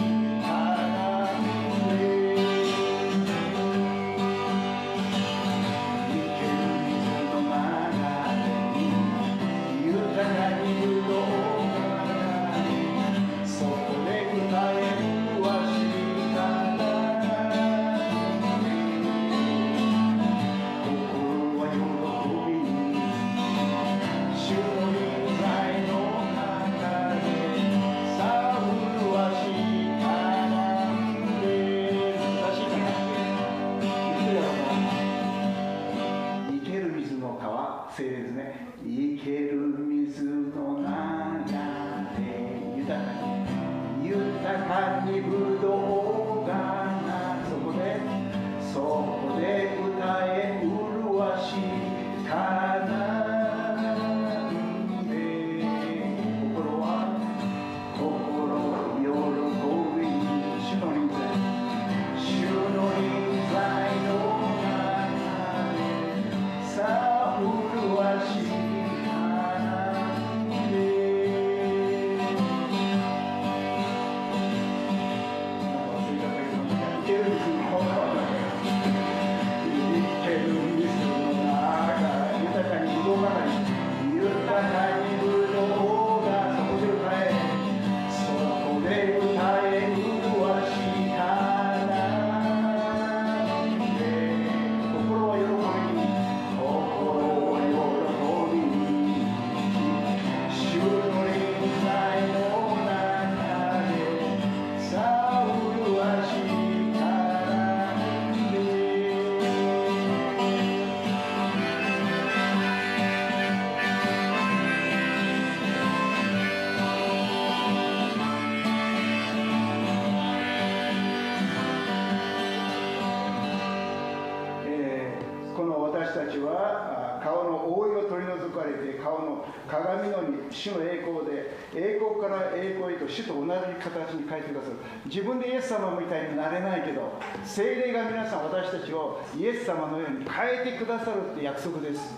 主の栄光で栄光から栄光へと主と同じ形に変えてくださる。自分でイエス様みたいになれないけど、聖霊が皆さん私たちをイエス様のように変えてくださるって約束です。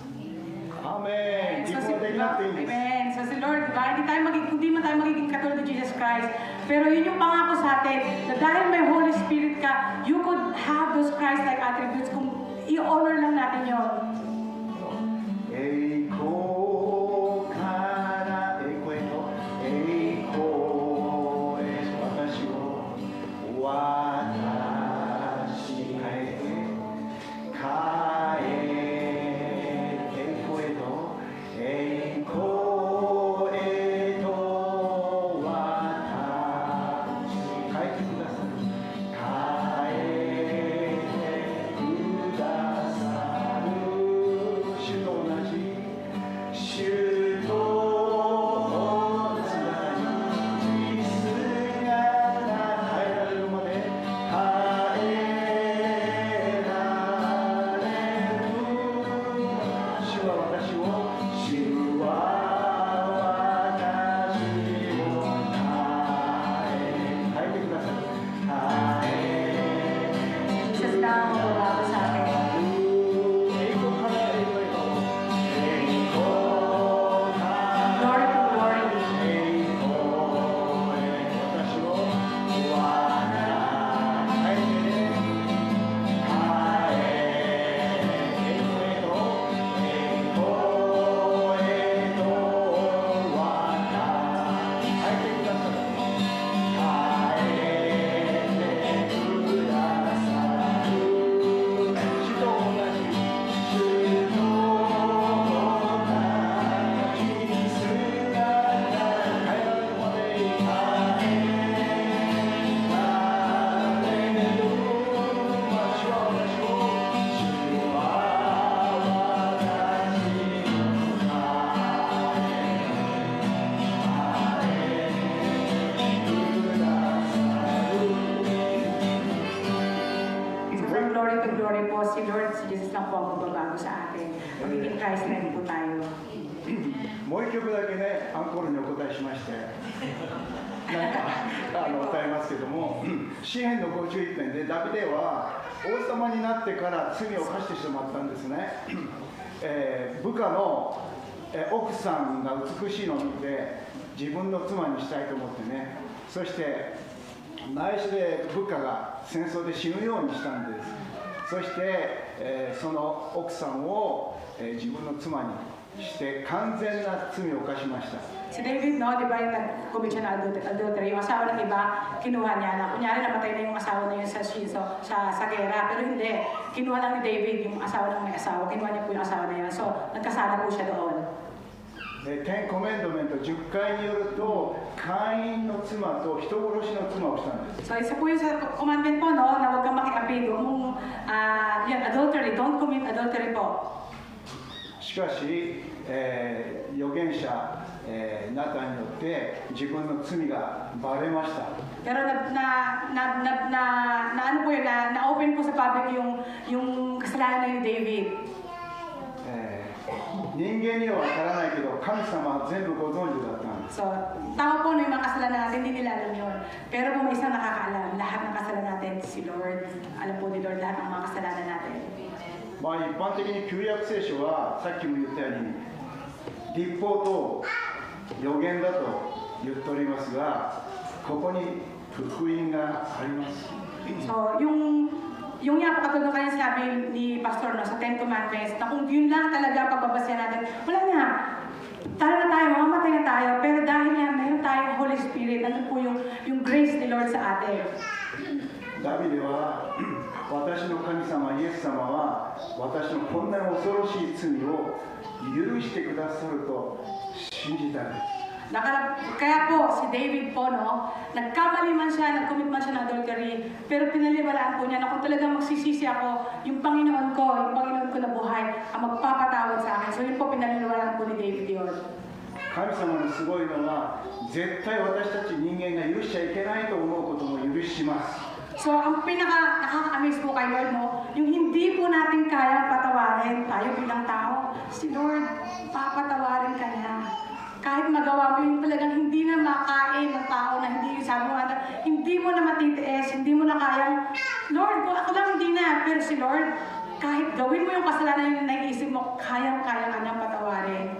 アーメン。自分はできなくていいんです。
Amen. So si Lord, hindi man tayo magiging katulad ni Jesus Christ, pero yun yung pangako sa atin, na dahil may Holy Spirit ka, you could have those Christ-like attributes kung i-honor lang natin yun.
栄光から栄光へと栄光へ私を私変えて栄光へと栄光へと私変えてくださる変えてくださる主と同じ主
sorry po, si Lord, si Jesus lang po ang magbabago sa atin. Magiging Christ-like po tayo.
もう一曲だけね、アンコールにお答えしまして、なんか歌いますけども、詩篇の51編でダビデは王様になってから罪を犯してしまったんですね。部下の奥さんが美しいのを見て自分の妻にしたいと思ってね、そして内緒で部下が戦争で死ぬようにしたんです。そして、その奥さんを、自分の妻にして完全な罪を犯しました。
Si David, no, di ba yung nag-commit siya ng adultery, yung asawa ng iba, kinuha niya na, kunyari namatay na yung asawa na yun sa gera, pero hindi, kinuha lang ni David yung asawa ng may asawa, kinuha niya po yung asawa na yun, so nagkasala po siya doon.
10コメントメント10回によると、会員の妻と人殺しの妻をしたんです。
So isa po yung sa commandment po, no, na huwag kang makiapid, huwag mong, yun, adultery, don't commit adultery po.
しかし、預言者、ナタンによって自分の罪がバレました。
Pero ano po yun, na-open po sa public yung kasalanan ni David.
人間にはわからないけど、神様は全部ご存知だったんです。
So, tao po no yung mga kasalanan natin, hindi nila alam yun. Pero kung may isang nakakaalam, lahat ng kasalanan natin, si Lord, alam po ni Lord lahat ng mga kasalanan natin.
まあ一般的に旧約聖書はさっきも言ったように律法と預言だと言っておりますが、ここに福音があります。
So, yung nga po katulad kayo sabi ni Pastor no, sa Ten Commandments, na kung yun lang talaga pagbabasya natin, wala nga. Talo na tayo, mamamatay na tayo, pero dahil nga mayroon tayong Holy Spirit, nandun po yung grace ni Lord sa atin.
ダビデは私の神様イエス様は私のこんなに恐ろしい罪を許してくださると信じたんです。
Kaya po, si David po, no, nagkamali man siya, nag-commit man siya ng adultery, pero pinaliwalaan po niya na kung talagang magsisisi ako, yung Panginoon ko na buhay, ang magpapatawad sa akin. So yun po, pinaliwalaan po ni David yun.
神様のすごいのは、絶対私たち人間が許しちゃいけないと思うことも許します。
So, ang nakaka-amaze po kay Lord, no, yung hindi po natin kayang patawarin, tayo bilang tao, si Lord, papatawarin ka niya. Kahit magawa mo yung talagang hindi na makain ng tao na hindi sabi mo, hindi mo na matitiis, hindi mo na kayang, Lord, ako lang hindi na, pero si Lord, kahit gawin mo yung kasalanan yung naiisip mo, kayang-kaya ka nang patawarin.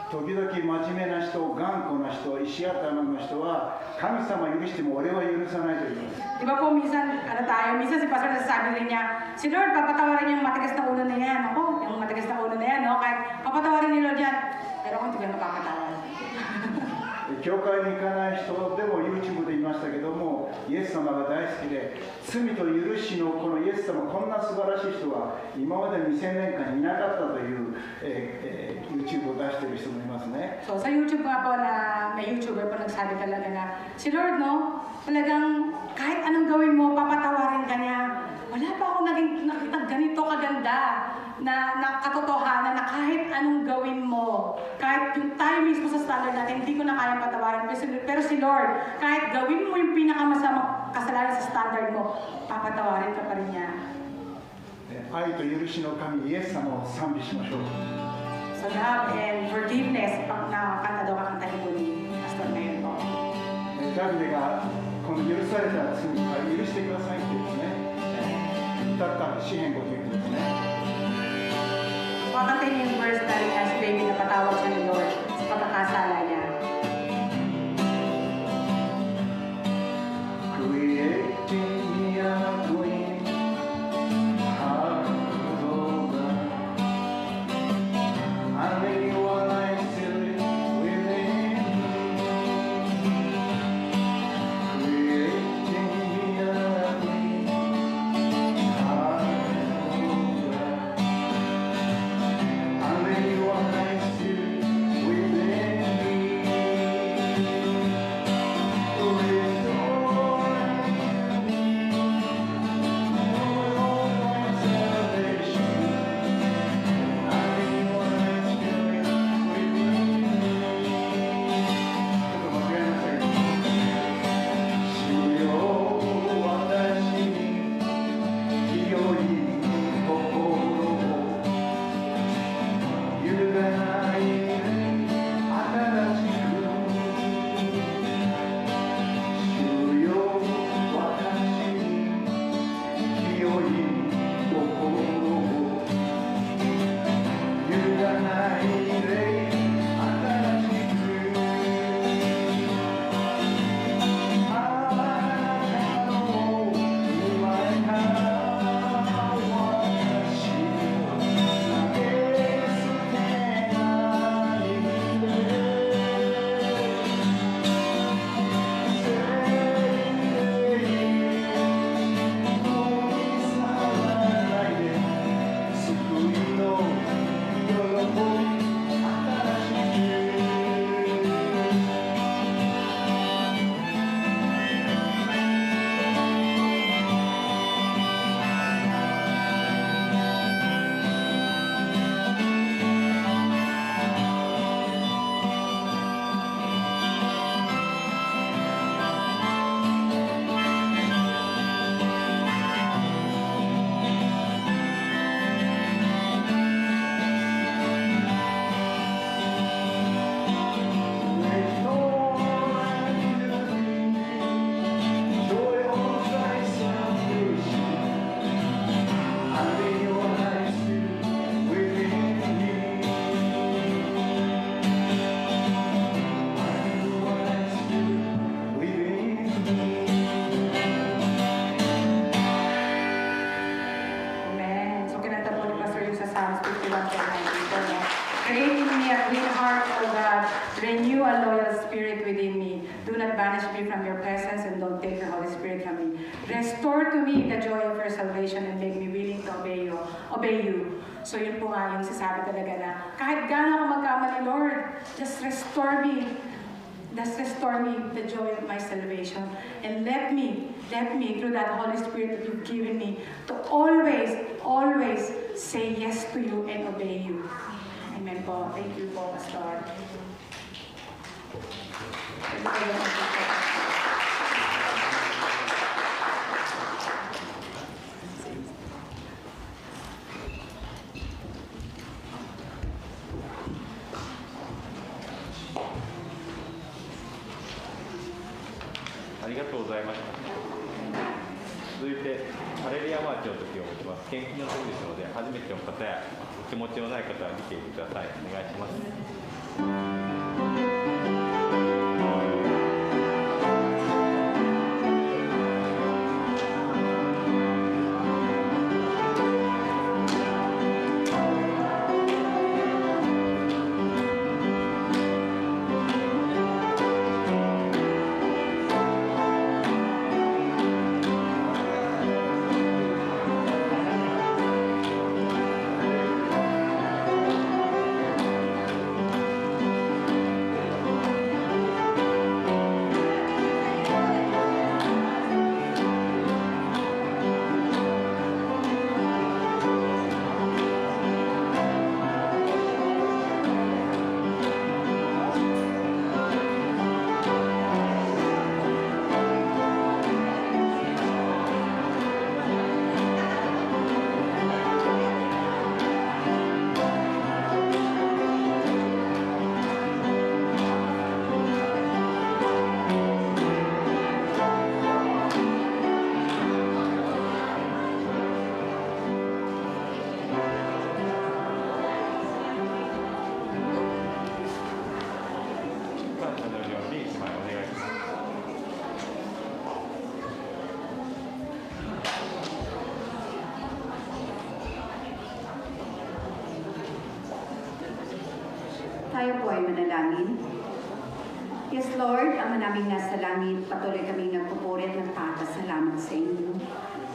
時々真面目な人、頑固な人、石頭の人は神様許しても俺は許さないと言います。
Di ba po minsan, minsan si Pastor nasasabi rin niya, si Lord, papatawarin niya yung matigas na ulo na yan. Ako, yung matigas na ulo na yan, no? Kahit papatawarin ni Lord yan. Pero ako hindi ko napapatawarin.
教会に行かない人でも YouTube で言いましたけども、イエス様が大好きで、罪と許しのこのイエス様、こんな素晴らしい人は今まで2000年間いなかったという、YouTube を出している人もいますね。
So sa YouTube nga po na may YouTuber po nagsabi talaga na, si Lord, no, talagang kahit anong gawin mo, papatawarin ka niya. Wala pa ako nakita ganito kaganda na katotohanan na kahit anong gawin mo, kahit yung tayo mismo sa standard natin, hindi ko na kayang patawarin. Pero si Lord, kahit gawin mo yung pinakamasamang kasalanan sa standard mo, papatawarin ka pa rin niya.
愛と許しの神イエス様を賛美しましょう。
So love and forgiveness, pag nakakanta daw kakantahin ko ni Pastor ngayon po.
ダビデがこの許された罪を許してくださいってですね、歌った詩篇51ですね。
Kakantahin niyo yung verse na rin na si David na patawag siya ni Lord sa pagkakasala niya.
Creating me a clean heart, O God. I may want I still within me. Creating me a clean heart, O God. I may want I
a clean heart, O God. Renew a loyal spirit within me. Do not banish me from your presence and don't take your Holy Spirit from me. Restore to me the joy of your salvation and make me willing to obey you. So yun po nga yung sasabi talaga na kahit gaano ako magkamali, Lord, just restore me. Just restore me the joy of my salvation. And let me, through that Holy Spirit that you've given me, to always say yes to you and obey you. Amen po. Thank you po, Pastor.
ありがとうございました。続いて、ハレルヤマーチの時を持ちます。献金の時ですので、初めての方やお気持ちのない方は見ていてください。お願いします。
Tayo po ay manalangin. Yes, Lord, Ama naming nasa langit, patuloy kaming nagpupuri at nagpapasalamat sa inyo.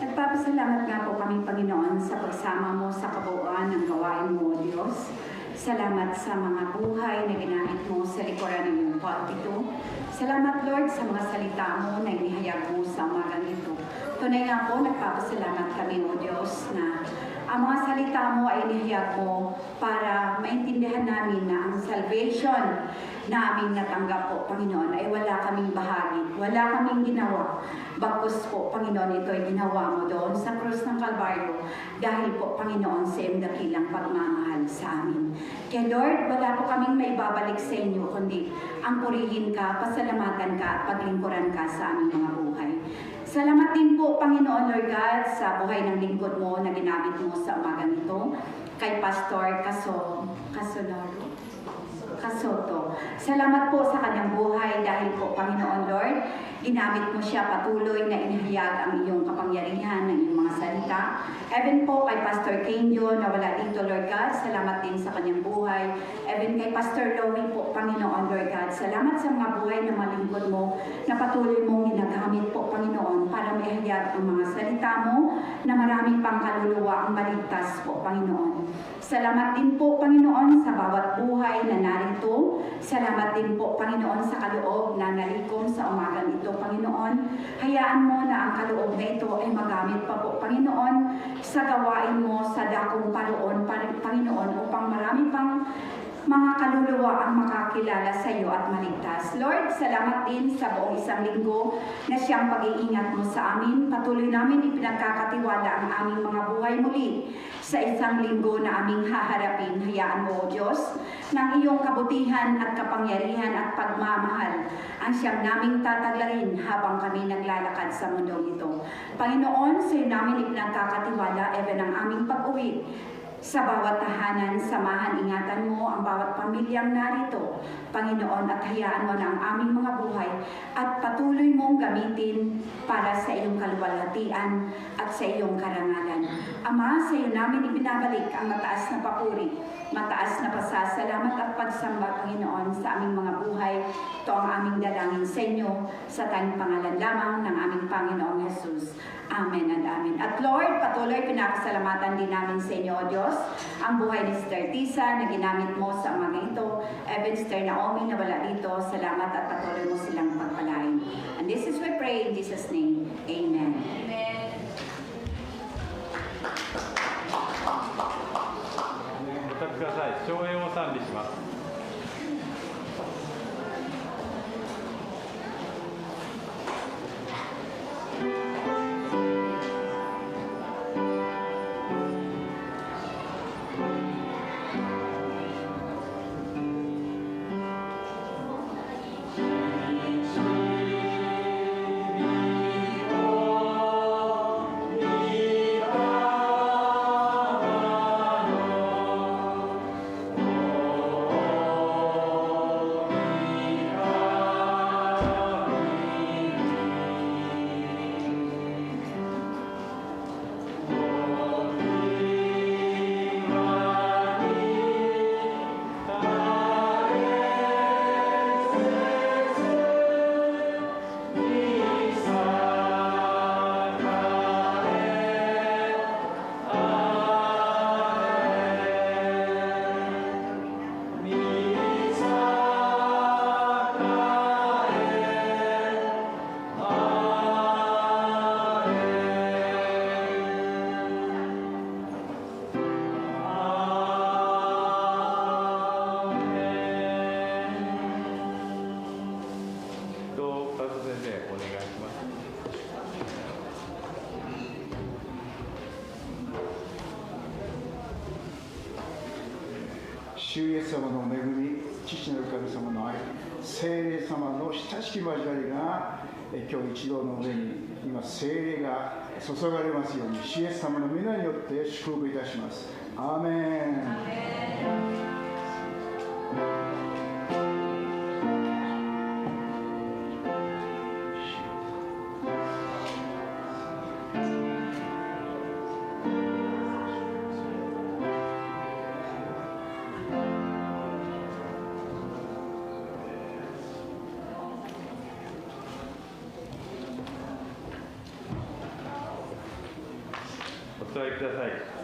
Nagpapasalamat nga po kami, Panginoon, sa pagsama mo sa kabuuan ng gawain mo, O Diyos. Salamat sa mga buhay na ginamit mo sa likuran ng iyong pagpito. Salamat, Lord, sa mga salita mo na inihayag mo sa umagang ito. Tunay nga po, nagpapasalamat kami, O Diyos, na ang mga salita mo ay inihayag mo para maintindihan namin na ang salvation na aming natanggap po, Panginoon, ay wala kaming bahagi, wala kaming ginawa. Bagkus po, Panginoon, ito ay ginawa mo doon sa krus ng Kalbaryo dahil po, Panginoon, sa iyong dakilang pagmamahal sa amin. Kaya Lord, wala po kaming maibabalik sa inyo, kundi ang purihin ka, pasalamatan ka, at paglingkuran ka sa aming mga buhay. Salamat din po, Panginoon, Lord God, sa buhay ng lingkod mo na ginamit mo sa umagang ito, kay Pastor Casoto. Salamat po sa kanyang buhay dahil po, Panginoon Lord, ginamit mo siya patuloy na inihayag ang iyong kapangyarihan ng iyong mga salita. Even po kay Pastor Kenjo na wala dito, Lord God, salamat din sa kanyang buhay. Even kay Pastor Lowy po, Panginoon Lord God, salamat sa mga buhay na malingkod mo na patuloy mong ginagamit po, Panginoon, para maihayag ang mga salita mo na maraming pang kaluluwa ang maligtas po, Panginoon. Salamat din po, Panginoon, sa bawat buhay na narito. Salamat din po, Panginoon, sa kaloob na nalikom sa umagang ito, Panginoon. Hayaan mo na ang kaloob na ito ay magamit pa po, Panginoon, sa gawain mo sa dakong paroon, Panginoon, upang marami pang mga kaluluwa ang makakilala sa iyo at maligtas. Lord, salamat din sa buong isang linggo na siyang pag-iingat mo sa amin. Patuloy namin ipinagkakatiwala ang aming mga buhay muli sa isang linggo na aming haharapin. Hayaan mo, O Diyos, ng iyong kabutihan at kapangyarihan at pagmamahal ang siyang naming tataglarin habang kami naglalakad sa mundong ito. Panginoon, sa iyo namin ipinagkakatiwala even ang aming pag-uwi. Sa bawat tahanan, samahan, ingatan mo ang bawat pamilyang narito, Panginoon, at hayaan mo na ang aming mga buhay at patuloy mong gamitin para sa iyong kaluwalhati kaluwalhatian at sa iyong karangalan. Ama, sa iyo namin ibinabalik ang mataas na papuri, mataas na pasasalamat at pagsamba, Panginoon, sa aming mga buhay. Ito ang aming dalangin sa inyo, sa tanging pangalan lamang ng aming Panginoong Jesus. Amen and amen. At Lord, patuloy pinapasalamatan din namin sa inyo, O Diyos, ang buhay ni Sister Tisa na ginamit mo sa umaga ito. Even Sister Naomi na wala dito, salamat at patuloy mo silang pagpalain. And this is we pray in Jesus' name. Amen.
Amen.
お立ちください。唱詠を賛美します。
主イエス様の恵み、父なる神様の愛、聖霊様の親しき交わりが今日一同の上に今聖霊が注がれますように、主イエス様の皆によって祝福いたします。アーメン。
お座りください。